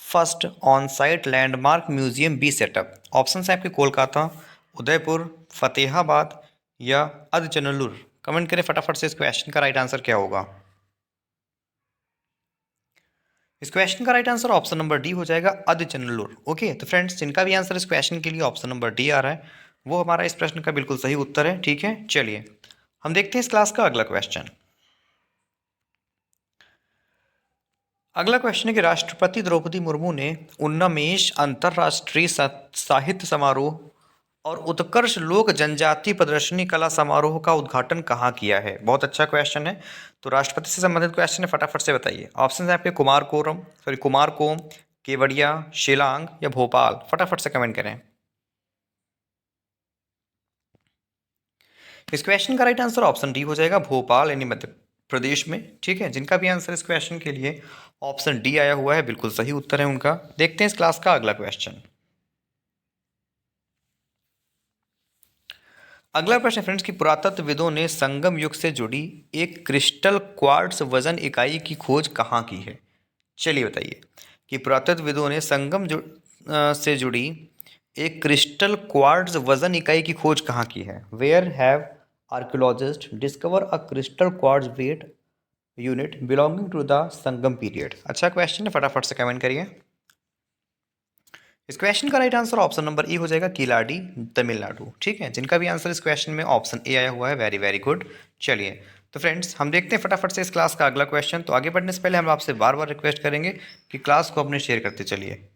S1: first on site landmark museum be set up? Option है आपके कोलकाता, उदयपुर, फतेहाबाद या अदजनलुर। कमेंट करें फटाफट से इस क्वेश्चन का राइट आंसर क्या होगा। इस क्वेश्चन का right answer option number D हो जाएगा, अदजनलुर, ओके। तो फ्रेंड्स जिनका भी आंसर इस क्वेश्चन के लिए ऑप्शन नंबर डी आ रहा है वो हमारा इस प्रश्न का बिल्कुल सही उत्तर है, ठीक है। चलिए हम देखते हैं इस क्लास का अगला क्वेश्चन। अगला क्वेश्चन है कि राष्ट्रपति द्रौपदी मुर्मू ने उन्नमेष अंतर्राष्ट्रीय साहित्य समारोह और उत्कर्ष लोक जनजाति प्रदर्शनी कला समारोह का उद्घाटन कहाँ किया है? बहुत अच्छा क्वेश्चन है। तो राष्ट्रपति से संबंधित क्वेश्चन है, फटाफट से बताइए। ऑप्शन है आपके कुमारकोम, केवड़िया, शिलांग या भोपाल। फटाफट से कमेंट करें। इस क्वेश्चन का राइट आंसर ऑप्शन डी हो जाएगा, भोपाल यानी मध्य प्रदेश में, ठीक है। जिनका भी आंसर इस क्वेश्चन के लिए ऑप्शन डी आया हुआ है बिल्कुल सही उत्तर है उनका। देखते हैं इस क्लास का अगला क्वेश्चन। अगला प्रश्न फ्रेंड्स कि पुरातत्वविदों ने संगम युग से जुड़ी एक क्रिस्टल क्वार्ट्ज वजन इकाई की खोज कहाँ की है? चलिए बताइए कि पुरातत्वविदों ने संगम से जुड़ी एक क्रिस्टल क्वार्ट्ज वजन इकाई की खोज कहाँ की है? Where have archaeologist discover a crystal quartz weight unit belonging to the Sangam period? अच्छा क्वेश्चन है, फटाफट से कमेंट करिए। इस क्वेश्चन का right answer option number A हो जाएगा, किलाडी, तमिलनाडु। ठीक है, जिनका भी आंसर इस क्वेश्चन में ऑप्शन ए आया हुआ है, वेरी वेरी गुड। चलिए तो फ्रेंड्स, हम देखते हैं फटाफट से इस क्लास का अगला क्वेश्चन। तो आगे बढ़ने से पहले हम आपसे बार बार रिक्वेस्ट करेंगे कि क्लास को अपने शेयर करते चलिए।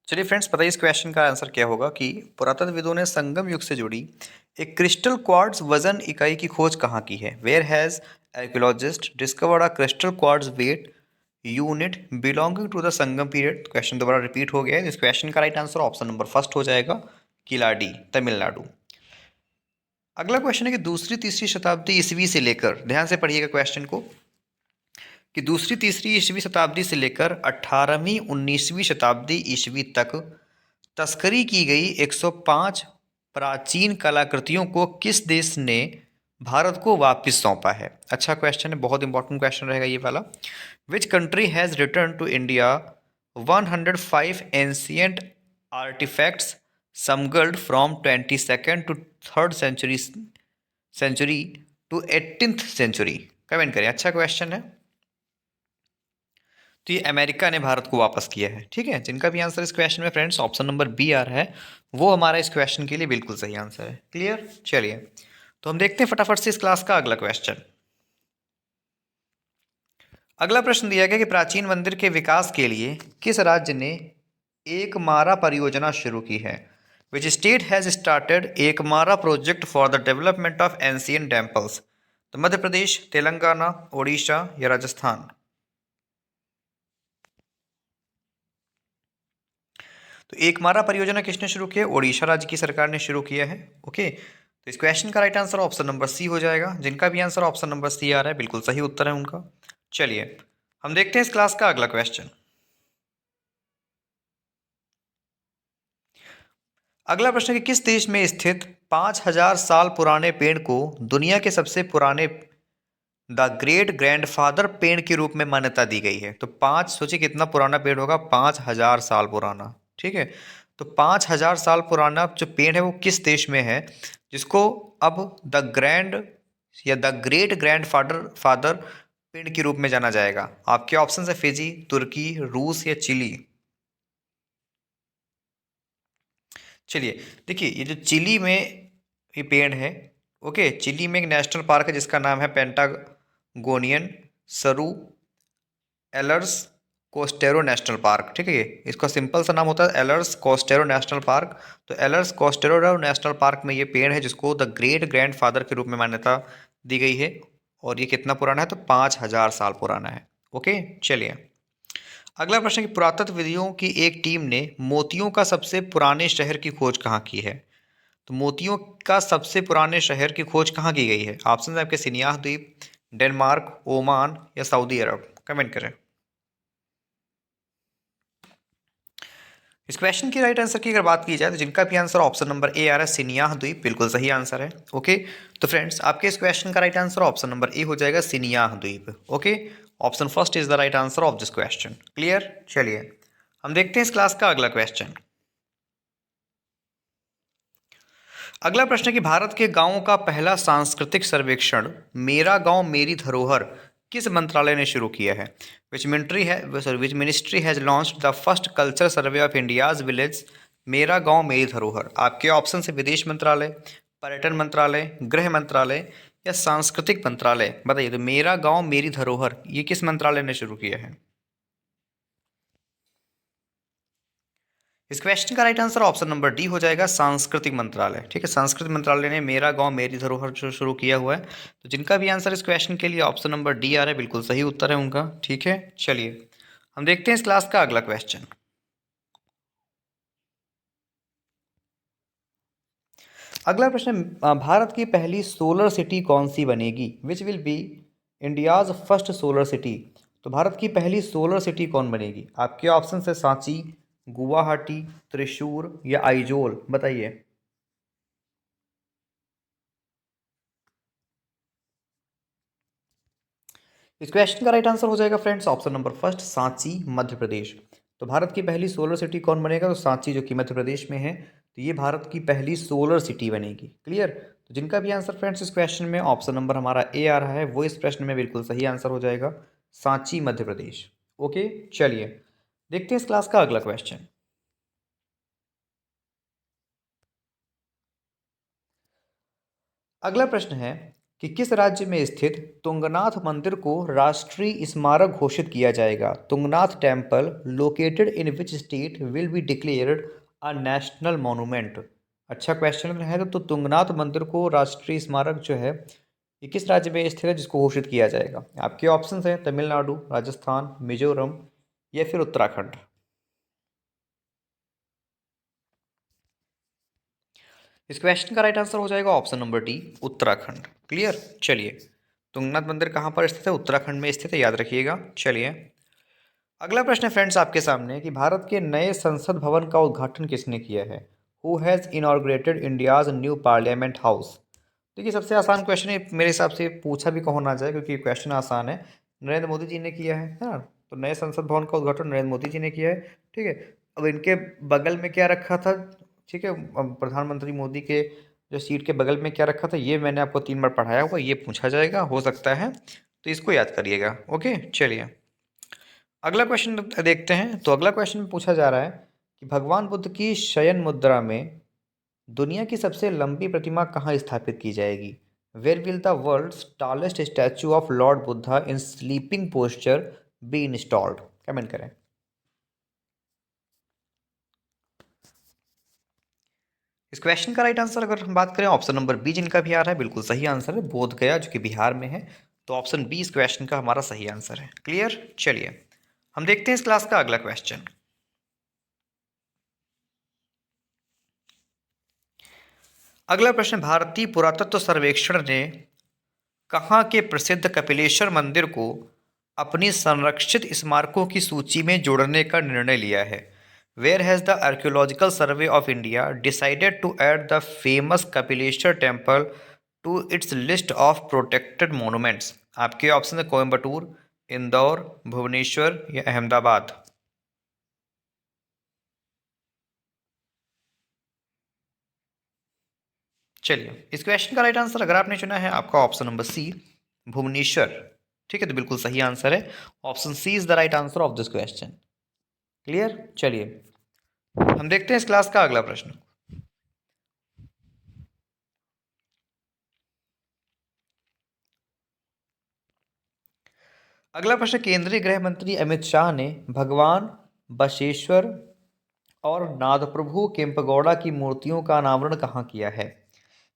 S1: चलिए फ्रेंड्स, बताइए इस क्वेश्चन का आंसर क्या होगा कि पुरातत्वविदों ने संगम युग से जुड़ी एक क्रिस्टल क्वार्ट्ज वजन इकाई की खोज कहाँ की है? Where has archaeologist discovered a crystal quartz weight unit belonging to the Sangam period? Question दोबारा रिपीट हो गया है। इस क्वेश्चन का right answer option number first हो जाएगा, किलाडी, तमिलनाडु। अगला क्वेश्चन है कि दूसरी तीसरी शताब्दी ईस्वी से लेकर, ध्यान से पढ़िएगा क्वेश्चन को, कि दूसरी तीसरी ईस्वी शताब्दी से लेकर 18वीं 19वीं शताब्दी ईस्वी तक तस्करी की गई 105 प्राचीन कलाकृतियों को किस देश ने भारत को वापस सौंपा है? अच्छा क्वेश्चन है, बहुत इंपॉर्टेंट क्वेश्चन रहेगा ये वाला। Which country has return to India 105 ancient artifacts smuggled from 22nd to 3rd century to 18th century? Comment करें। अच्छा क्वेश्चन है। तो ये अमेरिका ने भारत को वापस किया है। ठीक है, जिनका भी आंसर इस क्वेश्चन में फ्रेंड्स ऑप्शन नंबर बी आ रहा है, वो हमारा इस क्वेश्चन के लिए बिल्कुल सही आंसर है। क्लियर? चलिए तो हम देखते हैं फटाफट से इस क्लास का अगला क्वेश्चन। अगला प्रश्न दिया गया कि प्राचीन मंदिर के विकास के लिए किस राज्य ने एकमारा परियोजना शुरू की है? Which state has started Ekamra project for the development of ancient temples? तो मध्य प्रदेश, तेलंगाना, ओडिशा या राजस्थान? तो एकमारा परियोजना किसने शुरू किया? ओडिशा राज्य की सरकार ने शुरू किया है। ओके, तो इस क्वेश्चन का right answer option number C हो जाएगा। जिनका भी आंसर ऑप्शन नंबर सी आ रहा है, बिल्कुल सही उत्तर है उनका। चलिए हम देखते हैं इस क्लास का अगला क्वेश्चन। अगला प्रश्न है कि किस देश में स्थित 5000 साल पुराने पेड़ को दुनिया के सबसे पुराने द ग्रेट ग्रैंडफादर पेड़ के रूप में मान्यता दी गई है? तो पाँच, सोचिए कितना पुराना पेड़ होगा, 5000 साल पुराना। ठीक है, तो 5000 साल पुराना जो पेड़ है वो किस देश में है, जिसको अब द ग्रैंड या the great grand father father पेड़ के रूप में जाना जाएगा? आपके ऑप्शन है फिजी, तुर्की, रूस या चिली। चलिए देखिए, ये जो चिली में ये पेड़ है, ओके, चिली में एक नेशनल पार्क है जिसका नाम है पेंटागोनियन सरू एलर्स कोस्टेरो नेशनल पार्क। ठीक है, इसका सिंपल सा नाम होता है एलर्स कोस्टेरो नेशनल पार्क। तो एलर्स कोस्टेरो नेशनल पार्क में ये पेड़ है जिसको द ग्रेट ग्रैंड फादर के रूप में मान्यता दी गई है। और ये कितना पुराना है? तो 5000 साल पुराना है। ओके, चलिए अगला प्रश्न कि पुरातत्वविदों की एक टीम ने मोतियों का सबसे पुराने शहर की खोज कहाँ की है? तो मोतियों का सबसे पुराने शहर की खोज कहाँ की गई है? ऑप्शन है आपके, सिनियाह द्वीप, डेनमार्क, ओमान या सऊदी अरब? कमेंट करें। इस क्वेश्चन की राइट आंसर की अगर बात की जाए तो जिनका भी आंसर ऑप्शन नंबर ए आ रहा है, सिनियाह द्वीप, बिल्कुल सही आंसर है। ओके, तो फ्रेंड्स आपके इस क्वेश्चन का right answer option number A हो जाएगा, सिनियाह द्वीप। Okay, option first is the right answer of this question. Clear? चलिए हम देखते हैं इस क्लास का अगला क्वेश्चन। अगला प्रश्न है कि भारत के गांवों का पहला सांस्कृतिक सर्वेक्षण मेरा गांव मेरी धरोहर किस मंत्रालय ने शुरू किया है? Which ministry has launched the first culture survey of India's village मेरा गांव मेरी धरोहर? आपके ऑप्शन है विदेश मंत्रालय, पर्यटन मंत्रालय, गृह मंत्रालय या सांस्कृतिक मंत्रालय? बताइए, तो मेरा गांव मेरी धरोहर ये किस मंत्रालय ने शुरू किया है? इस क्वेश्चन का right answer option number D हो जाएगा, सांस्कृतिक मंत्रालय। ठीक है, सांस्कृतिक मंत्रालय ने मेरा गांव मेरी धरोहर जो शुरू किया हुआ है। तो जिनका भी आंसर इस क्वेश्चन के लिए ऑप्शन नंबर डी आ रहा है, बिल्कुल सही उत्तर है उनका। ठीक है, चलिए हम देखते हैं इस क्लास का अगला क्वेश्चन। अगला प्रश्न भारत की पहली सोलर सिटी कौन सी बनेगी? Which will be India's first solar city? तो भारत की पहली सोलर सिटी कौन बनेगी? आपके ऑप्शन है सांची, गुवाहाटी, त्रिशूर या आइजोल? बताइए। इस क्वेश्चन का राइट आंसर हो जाएगा friends option number first, Sanchi, Madhya Pradesh. तो भारत की पहली सोलर सिटी कौन बनेगा? तो सांची, जो कि मध्य प्रदेश में है। तो ये भारत की पहली सोलर सिटी बनेगी। क्लियर? तो जिनका भी आंसर फ्रेंड्स इस क्वेश्चन में ऑप्शन नंबर हमारा ए आ रहा है, वो इस प्रश्न में बिल्कुल सही आंसर हो जाएगा, सांची मध्य प्रदेश। ओके, चलिए देखते हैं इस क्लास का अगला क्वेश्चन। अगला प्रश्न है कि किस राज्य में स्थित तुंगनाथ मंदिर को राष्ट्रीय स्मारक घोषित किया जाएगा? Tungnath temple located in which state will be declared a national monument? अच्छा क्वेश्चन है। तो तुंगनाथ मंदिर को राष्ट्रीय स्मारक जो है ये किस राज्य में स्थित है जिसको घोषित किया जाएगा? आपके ऑप्शंस हैं तमिलनाडु, राजस्थान, मिजोरम या फिर उत्तराखंड। इस क्वेश्चन का राइट आंसर हो जाएगा option number D, Uttarakhand. Clear? चलिए, तुंगनाथ मंदिर कहाँ पर स्थित है? उत्तराखंड में स्थित है, याद रखिएगा। चलिए अगला प्रश्न है फ्रेंड्स आपके सामने कि भारत के नए संसद भवन का उद्घाटन किसने किया है? Who has inaugurated India's new parliament house? देखिए सबसे आसान क्वेश्चन है मेरे हिसाब से, पूछा भी कहो ना जाए क्योंकि क्वेश्चन आसान है। नरेंद्र मोदी जी ने किया है ना। तो नए संसद भवन का उद्घाटन नरेंद्र मोदी जी ने किया है। ठीक है। अब इनके बगल में क्या रखा था? ठीक है, अब प्रधानमंत्री मोदी के जो सीट के बगल में क्या रखा था, ये मैंने आपको 3 बार पढ़ाया हुआ, ये पूछा जाएगा हो सकता है, तो इसको याद करिएगा। ओके, चलिए अगला क्वेश्चन देखते हैं। तो अगला क्वेश्चन में पूछा जा रहा है कि भगवान बुद्ध की शयन मुद्रा में दुनिया की सबसे लंबी प्रतिमा कहाँ स्थापित की जाएगी? Where will the world's tallest statue of lord Buddha in sleeping posture be installed? Comment करें। इस क्वेश्चन का राइट आंसर अगर हम बात करें, ऑप्शन नंबर बी जिनका भी आ रहा है बिल्कुल सही आंसर है, बोध गया जो कि बिहार में है। तो ऑप्शन बी इस क्वेश्चन का हमारा सही आंसर है। क्लियर? चलिए हम देखते हैं इस क्लास का अगला क्वेश्चन। अगला प्रश्न, भारतीय पुरातत्व सर्वेक्षण ने कहाँ के प्रसिद्ध कपिलेश्वर मंदिर को अपनी संरक्षित स्मारकों की सूची में जोड़ने का निर्णय लिया है? Where has the archaeological survey of India decided to add the famous Kapileshwar temple to its list of protected monuments? आपके ऑप्शन है कोयम्बटूर, इंदौर, भुवनेश्वर या अहमदाबाद। चलिए इस क्वेश्चन का राइट आंसर अगर आपने चुना है आपका ऑप्शन नंबर सी, भुवनेश्वर। ठीक है, तो बिल्कुल सही आंसर है, option C is the right answer of this question. Clear? चलिए हम देखते हैं इस क्लास का अगला प्रश्न। अगला प्रश्न, केंद्रीय गृह मंत्री अमित शाह ने भगवान बसवेश्वर और नादप्रभु केम्पगौड़ा की मूर्तियों का अनावरण कहाँ किया है?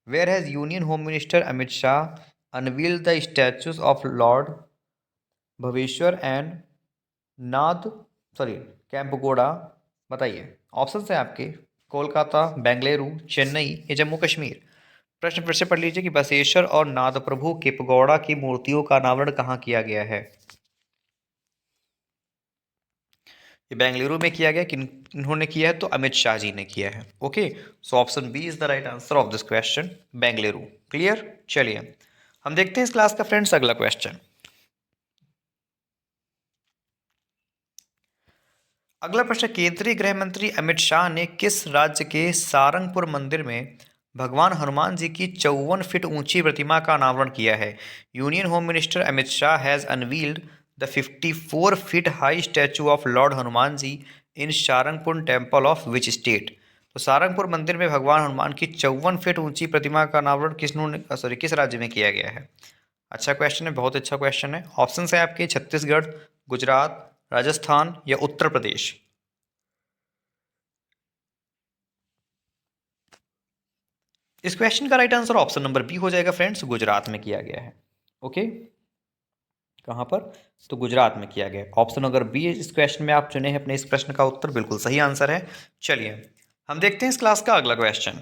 S1: Where has union home minister Amit Shah unveiled the statues of lord Bhaveshwar and Nad sorry Kempegowda? बताइए, ऑप्शन है आपके कोलकाता, बेंगलुरु, चेन्नई या जम्मू कश्मीर। प्रश्न फिर से पढ़ लीजिए कि बसवेश्वर और नादप्रभु केपगौड़ा की मूर्तियों का अनावरण कहाँ किया गया है? ये बेंगलुरु में किया गया, किन इन्होंने किया है? तो अमित शाह जी ने किया है। Okay, so option B is the right answer of this question, Bengaluru. Clear? चलिए हम देखते हैं इस क्लास का फ्रेंड्स अगला क्वेश्चन। अगला प्रश्न, केंद्रीय गृह मंत्री अमित शाह ने किस राज्य के सारंगपुर मंदिर में भगवान हनुमान जी की 54 फीट ऊंची प्रतिमा का अनावरण किया है? Union home minister Amit Shah has unveiled the 54 feet high statue of lord Hanuman ji in Sarangpur temple of which state? तो सारंगपुर मंदिर में भगवान हनुमान की 54 फीट ऊंची प्रतिमा का अनावरण किस राज्य में किया गया है? अच्छा क्वेश्चन है, बहुत अच्छा क्वेश्चन है। ऑप्शन है आपके छत्तीसगढ़, गुजरात, राजस्थान या उत्तर प्रदेश। इस क्वेश्चन का right answer option number B हो जाएगा फ्रेंड्स, गुजरात में किया गया है। ओके, कहाँ पर? तो गुजरात में किया गया। ऑप्शन अगर बी इस क्वेश्चन में आप चुने हैं अपने इस प्रश्न का उत्तर, बिल्कुल सही आंसर है। चलिए हम देखते हैं इस क्लास का अगला क्वेश्चन।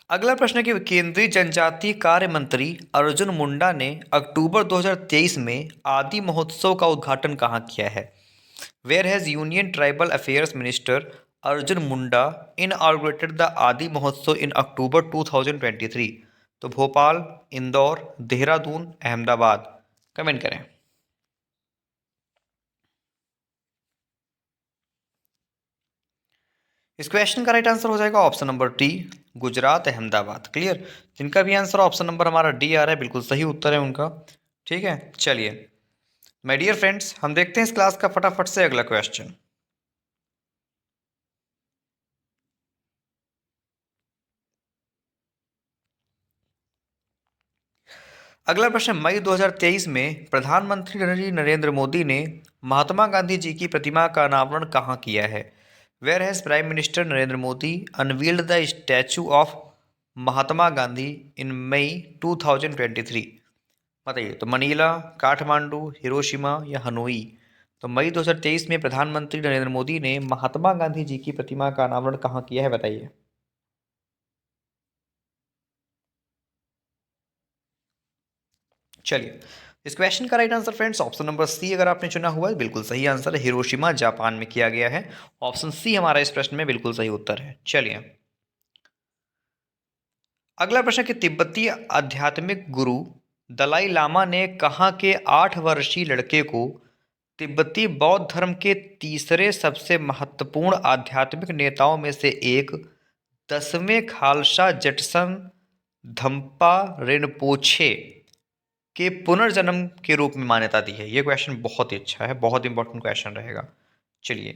S1: अगला प्रश्न है कि केंद्रीय जनजातीय कार्य मंत्री अर्जुन मुंडा ने अक्टूबर 2023 में आदि महोत्सव का उद्घाटन कहाँ किया है? Where has union tribal affairs minister Arjun Munda inaugurated the Aadi Mahotsav in October 2023? तो भोपाल, इंदौर, देहरादून, अहमदाबाद। कमेंट करें। इस क्वेश्चन का राइट आंसर हो जाएगा option number D, Gujarat Ahmedabad. Clear. जिनका भी आंसर ऑप्शन नंबर हमारा डी आ रहा है बिल्कुल सही उत्तर है उनका। ठीक है, चलिए माय डियर फ्रेंड्स, हम देखते हैं इस क्लास का फटाफट से अगला क्वेश्चन। अगला प्रश्न, मई 2023 में प्रधानमंत्री नरेंद्र मोदी ने महात्मा गांधी जी की प्रतिमा का अनावरण कहाँ किया है? Where has prime minister Narendra Modi unveiled the statue of Mahatma Gandhi in May 2023? बताइए, तो मनीला, काठमांडू, हिरोशिमा या हनोई? तो मई 2023 में प्रधानमंत्री नरेंद्र मोदी ने महात्मा गांधी जी की प्रतिमा का अनावरण कहाँ किया है, बताइए। चलिए, इस क्वेश्चन का right answer friends option number C अगर आपने चुना हुआ है बिल्कुल सही आंसर है, हिरोशिमा जापान में किया गया है। ऑप्शन सी हमारा इस प्रश्न में बिल्कुल सही उत्तर है। चलिए अगला प्रश्न, कि तिब्बती आध्यात्मिक गुरु दलाई लामा ने कहाँ के 8 वर्षीय लड़के को तिब्बती बौद्ध धर्म के तीसरे सबसे महत्वपूर्ण आध्यात्मिक नेताओं में से एक 10वें खालसा जटसन धम्पा रिनपोछे के पुनर्जन्म के रूप में मान्यता दी है? ये क्वेश्चन बहुत ही अच्छा है, बहुत इंपॉर्टेंट क्वेश्चन रहेगा। चलिए,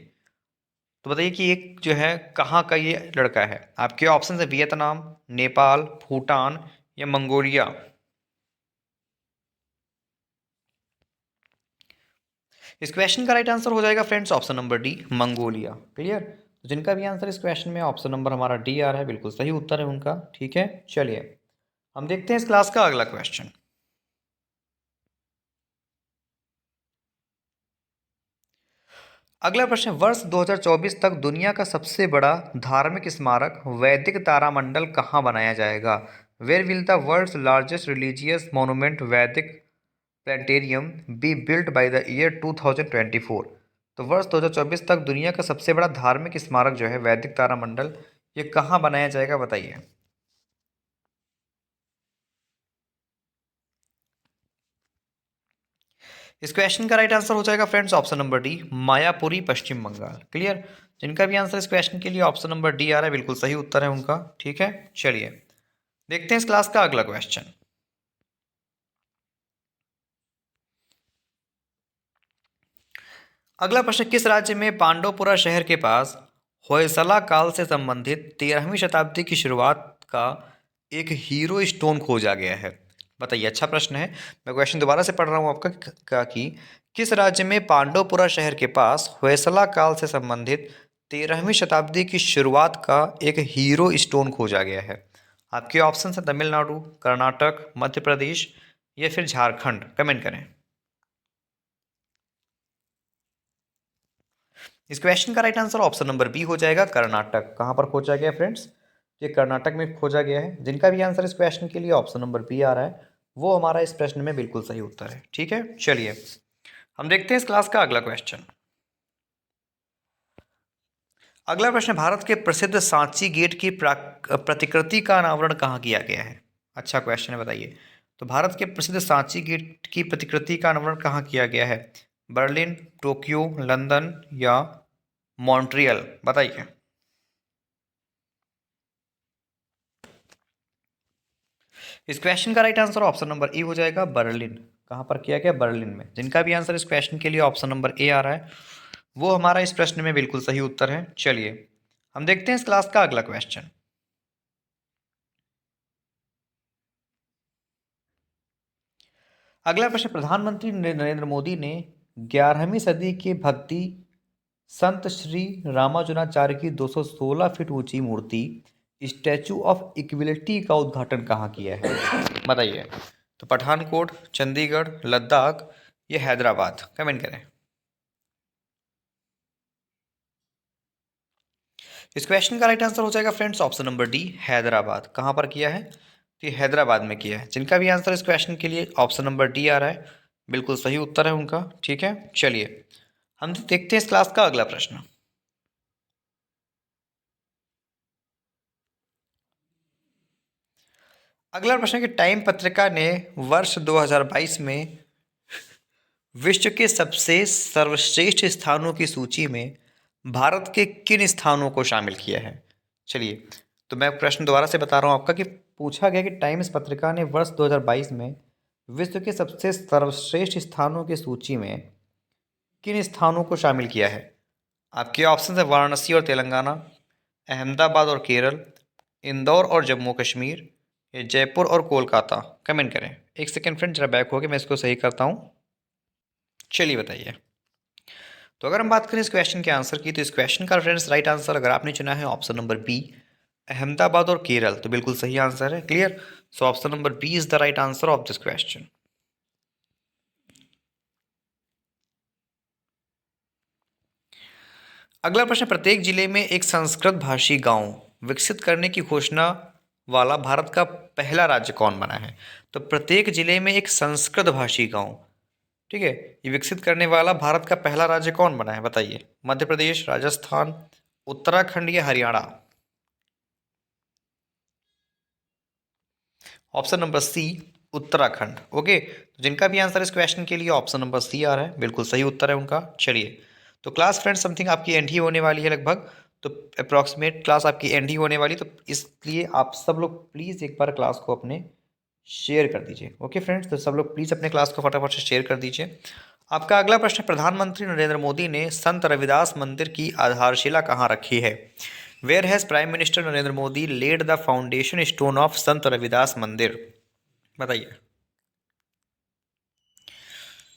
S1: तो बताइए कि एक जो है कहाँ का ये लड़का है? आपके ऑप्शन है वियतनाम, नेपाल, भूटान या मंगोलिया। इस क्वेश्चन का राइट आंसर हो जाएगा friends option number D, Mongolia. Clear. तो जिनका भी आंसर इस क्वेश्चन में ऑप्शन नंबर हमारा डी आ रहा है बिल्कुल सही उत्तर है उनका। ठीक है, चलिए हम देखते हैं इस क्लास का अगला क्वेश्चन। अगला प्रश्न, वर्ष 2024 तक दुनिया का सबसे बड़ा धार्मिक स्मारक वैदिक तारामंडल कहाँ बनाया जाएगा? Where will the world's largest religious monument Vedic planetarium be built by the year 2024? तो वर्ष 2024 तक दुनिया का सबसे बड़ा धार्मिक स्मारक जो है वैदिक तारामंडल, ये कहाँ बनाया जाएगा, बताइए। इस क्वेश्चन का राइट आंसर हो जाएगा friends option number D, Mayapuri, Paschim Bengal. Clear. जिनका भी आंसर इस क्वेश्चन के लिए ऑप्शन नंबर डी आ रहा है बिल्कुल सही उत्तर है उनका। ठीक है, चलिए देखते हैं इस क्लास का अगला क्वेश्चन। अगला प्रश्न, किस राज्य में पांडवपुरा शहर के पास होयसला काल से संबंधित 13वीं शताब्दी की शुरुआत का एक हीरो स्टोन खोजा गया है? बताइए, अच्छा प्रश्न है। मैं क्वेश्चन दोबारा से पढ़ रहा हूँ आपका कि किस राज्य में पांडवपुरा शहर के पास होयसला काल से संबंधित 13वीं शताब्दी की शुरुआत का एक हीरो स्टोन खोजा गया है? आपके ऑप्शन है तमिलनाडु, कर्नाटक, मध्य प्रदेश या फिर झारखंड। कमेंट करें। इस क्वेश्चन का right answer option number B हो जाएगा, कर्नाटक। कहाँ पर खोजा गया फ्रेंड्स? ये कर्नाटक में खोजा गया है। जिनका भी आंसर इस क्वेश्चन के लिए ऑप्शन नंबर बी आ रहा है वो हमारा इस प्रश्न में बिल्कुल सही उत्तर है। ठीक है, चलिए हम देखते हैं इस क्लास का अगला क्वेश्चन। अगला प्रश्न, भारत के प्रसिद्ध सांची गेट की प्रतिकृति का अनावरण कहाँ किया गया है? अच्छा क्वेश्चन है, बताइए। तो भारत के प्रसिद्ध सांची गेट की प्रतिकृति का अनावरण कहाँ किया गया है? बर्लिन, टोक्यो, लंदन या मॉन्ट्रियल? बताइए। इस क्वेश्चन का right answer option number A हो जाएगा, बर्लिन। कहाँ पर किया गया? बर्लिन में। जिनका भी आंसर इस क्वेश्चन के लिए ऑप्शन नंबर ए आ रहा है वो हमारा इस प्रश्न में बिल्कुल सही उत्तर है। चलिए हम देखते हैं इस क्लास का अगला क्वेश्चन। अगला प्रश्न, प्रधानमंत्री नरेंद्र मोदी ने 11वीं सदी के भक्ति संत श्री रामानुजाचार्य की 216 फीट ऊंची मूर्ति स्टैचू ऑफ इक्विलिटी का उद्घाटन कहाँ किया है? बताइए। तो पठानकोट, चंडीगढ़, लद्दाख या हैदराबाद? कमेंट करें। इस क्वेश्चन का राइट आंसर हो जाएगा friends option number D, Hyderabad. कहाँ पर किया है? तो ये हैदराबाद में किया है। जिनका भी आंसर इस क्वेश्चन के लिए ऑप्शन नंबर डी आ रहा है बिल्कुल सही उत्तर है उनका। ठीक है, चलिए हम देखते हैं इस क्लास का अगला प्रश्न। अगला प्रश्न है कि टाइम पत्रिका ने वर्ष 2022 में विश्व के सबसे सर्वश्रेष्ठ स्थानों की सूची में भारत के किन स्थानों को शामिल किया है? चलिए, तो मैं प्रश्न दोबारा से बता रहा हूँ आपका कि पूछा गया कि टाइम्स पत्रिका ने वर्ष 2022 में विश्व के सबसे सर्वश्रेष्ठ स्थानों की सूची में किन स्थानों को शामिल किया है? आपके ऑप्शन है वाराणसी और तेलंगाना, अहमदाबाद और केरल, इंदौर और जम्मू कश्मीर, या जयपुर और कोलकाता। कमेंट करें। एक सेकेंड फ्रेंड, जरा बैक हो गया, मैं इसको सही करता हूँ। चलिए बताइए। तो अगर हम बात करें इस क्वेश्चन के आंसर की, तो इस क्वेश्चन का फ्रेंड्स राइट आंसर अगर आपने चुना है ऑप्शन नंबर बी, अहमदाबाद और केरल, तो बिल्कुल सही आंसर है। Clear? So option number B is the right answer of this question. अगला प्रश्न, प्रत्येक जिले में एक संस्कृत भाषी गांव विकसित करने की घोषणा वाला भारत का पहला राज्य कौन बना है? तो प्रत्येक जिले में एक संस्कृत भाषी गांव, ठीक है, ये विकसित करने वाला भारत का पहला राज्य कौन बना है? बताइए। मध्य प्रदेश, राजस्थान, उत्तराखंड या Haryana? Option number C, Uttarakhand. Okay, तो जिनका भी आंसर इस क्वेश्चन के लिए ऑप्शन नंबर सी आ रहा है, बिल्कुल सही उत्तर है उनका। चलिए, तो क्लास फ्रेंड्स समथिंग आपकी एंड ही होने वाली है लगभग, तो अप्रॉक्सीमेट क्लास आपकी एंड ही होने वाली, तो इसलिए आप सब लोग प्लीज़ एक बार क्लास को अपने शेयर कर दीजिए। ओके फ्रेंड्स, तो सब लोग प्लीज़ अपने क्लास को फटाफट से शेयर कर दीजिए। आपका अगला प्रश्न, प्रधानमंत्री नरेंद्र मोदी ने संत रविदास मंदिर की आधारशिला कहाँ रखी है? Where has prime minister Narendra Modi laid the foundation stone of Sant Ravidas मंदिर? बताइए।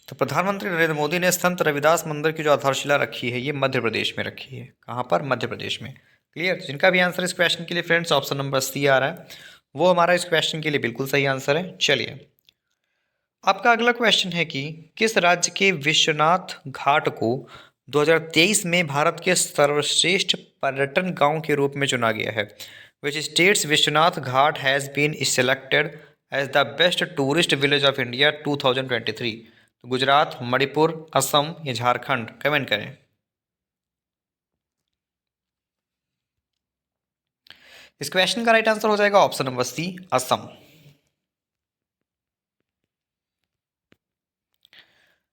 S1: तो प्रधानमंत्री नरेंद्र मोदी ने संत रविदास मंदिर की जो आधारशिला रखी है, ये मध्य प्रदेश में रखी है। कहाँ पर? मध्य प्रदेश में। क्लियर? जिनका भी आंसर इस क्वेश्चन के लिए फ्रेंड्स ऑप्शन नंबर सी आ रहा है, वो हमारा इस क्वेश्चन के लिए बिल्कुल सही आंसर है। चलिए, आपका अगला क्वेश्चन है कि किस राज्य के विश्वनाथ घाट को 2023 में भारत के सर्वश्रेष्ठ पर्यटन गांव के रूप में चुना गया है? Which state's Vishwanath Ghat has been selected as the best tourist village of India 2023? तो गुजरात, मणिपुर, असम या झारखंड? कमेंट करें। इस क्वेश्चन का राइट आंसर हो जाएगा ऑप्शन नंबर सी, असम।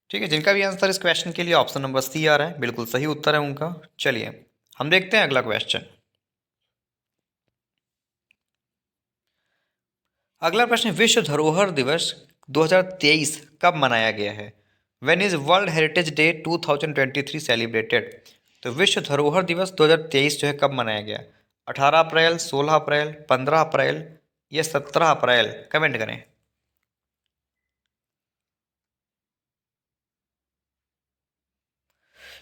S1: ठीक है, जिनका भी आंसर इस क्वेश्चन के लिए ऑप्शन नंबर सी आ रहा है, बिल्कुल सही उत्तर है उनका। चलिए, हम देखते हैं अगला क्वेश्चन। अगला प्रश्न, विश्व धरोहर दिवस 2023 कब मनाया गया है? When is world heritage day 2023 celebrated? तो विश्व धरोहर दिवस 2023 जो है कब मनाया गया? 18 अप्रैल, 16 अप्रैल, 15 अप्रैल या 17 अप्रैल? कमेंट करें।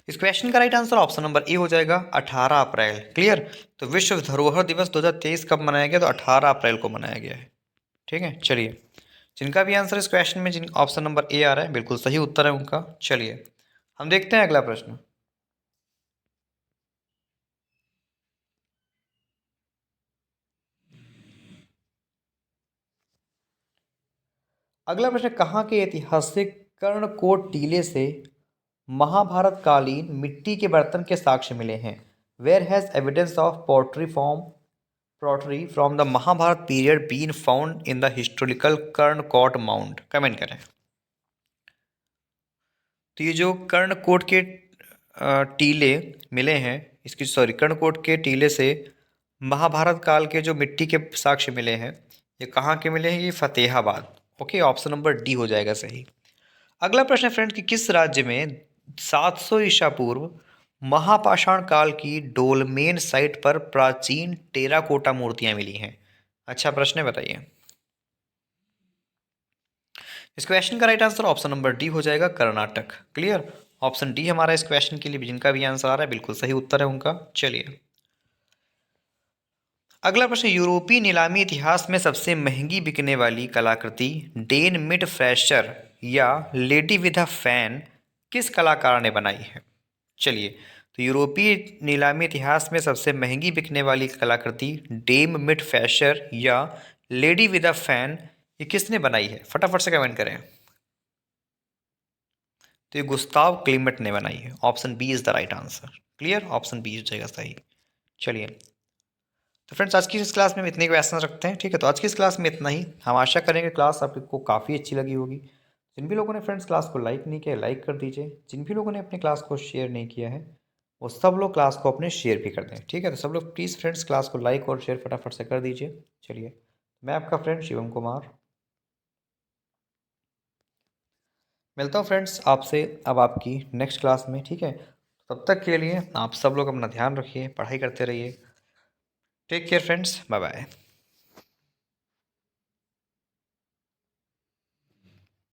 S1: इस क्वेश्चन का right answer option number A हो जाएगा, 18 अप्रैल। क्लियर? तो विश्व धरोहर दिवस 2023 कब मनाया गया? तो 18 अप्रैल को मनाया गया है। ठीक है, चलिए, जिनका भी आंसर इस क्वेश्चन में जिन ऑप्शन नंबर ए आ रहा है, बिल्कुल सही उत्तर है उनका। चलिए, हम देखते हैं अगला प्रश्न। अगला प्रश्न, कहाँ के ऐतिहासिक कर्णकोट टीले से महाभारत कालीन मिट्टी के बर्तन के साक्ष्य मिले हैं? Where has evidence of pottery from the Mahabharat period been found in the historical Karnkot mound? Comment करें। तो ये जो कर्णकोट के टीले मिले हैं, इसकी सॉरी कर्णकोट के टीले से महाभारत काल के जो मिट्टी के साक्ष्य मिले हैं, ये कहाँ के मिले हैं? ये Fatehabad. Okay, option number D हो जाएगा सही। अगला प्रश्न है फ्रेंड कि किस राज्य में 700 ईसा पूर्व महापाषाण काल की डोलमेन साइट पर प्राचीन टेराकोटा मूर्तियां मिली हैं? अच्छा प्रश्न है, बताइए। इस क्वेश्चन का right answer option number D हो जाएगा, कर्नाटक। क्लियर? ऑप्शन डी हमारा इस क्वेश्चन के लिए जिनका भी आंसर आ रहा है, बिल्कुल सही उत्तर है उनका। चलिए, अगला प्रश्न, यूरोपीय नीलामी इतिहास में सबसे महंगी बिकने वाली कलाकृति डेन मिड फ्रेशर या लेडी विद अ फैन किस कलाकार ने बनाई है? चलिए, तो यूरोपीय नीलामी इतिहास में सबसे महंगी बिकने वाली कलाकृति डेम मिड फ्रेशर या लेडी विद अ फैन, ये किसने बनाई है? फटाफट से कमेंट करें। तो ये गुस्ताव क्लीमेट ने बनाई है। Option B is the right answer. Clear? Option B हो जाएगा सही। चलिए, तो फ्रेंड्स आज की इस क्लास में हम इतने क्वेश्चन रखते हैं। ठीक है, तो आज की इस क्लास में इतना ही। हम आशा करेंगे क्लास आपको काफ़ी अच्छी लगी होगी। जिन भी लोगों ने फ्रेंड्स क्लास को लाइक नहीं किया, लाइक कर दीजिए। जिन भी लोगों ने अपने क्लास को शेयर नहीं किया है, वो सब लोग क्लास को अपने शेयर भी कर दें। ठीक है, तो सब लोग प्लीज़ फ्रेंड्स क्लास को लाइक और शेयर फटाफट से कर दीजिए। चलिए, मैं आपका फ्रेंड शिवम कुमार मिलता हूँ फ्रेंड्स आपसे अब आपकी नेक्स्ट क्लास में। ठीक है, तब तक के लिए आप सब लोग अपना ध्यान रखिए, पढ़ाई करते रहिए। Take care friends, bye bye.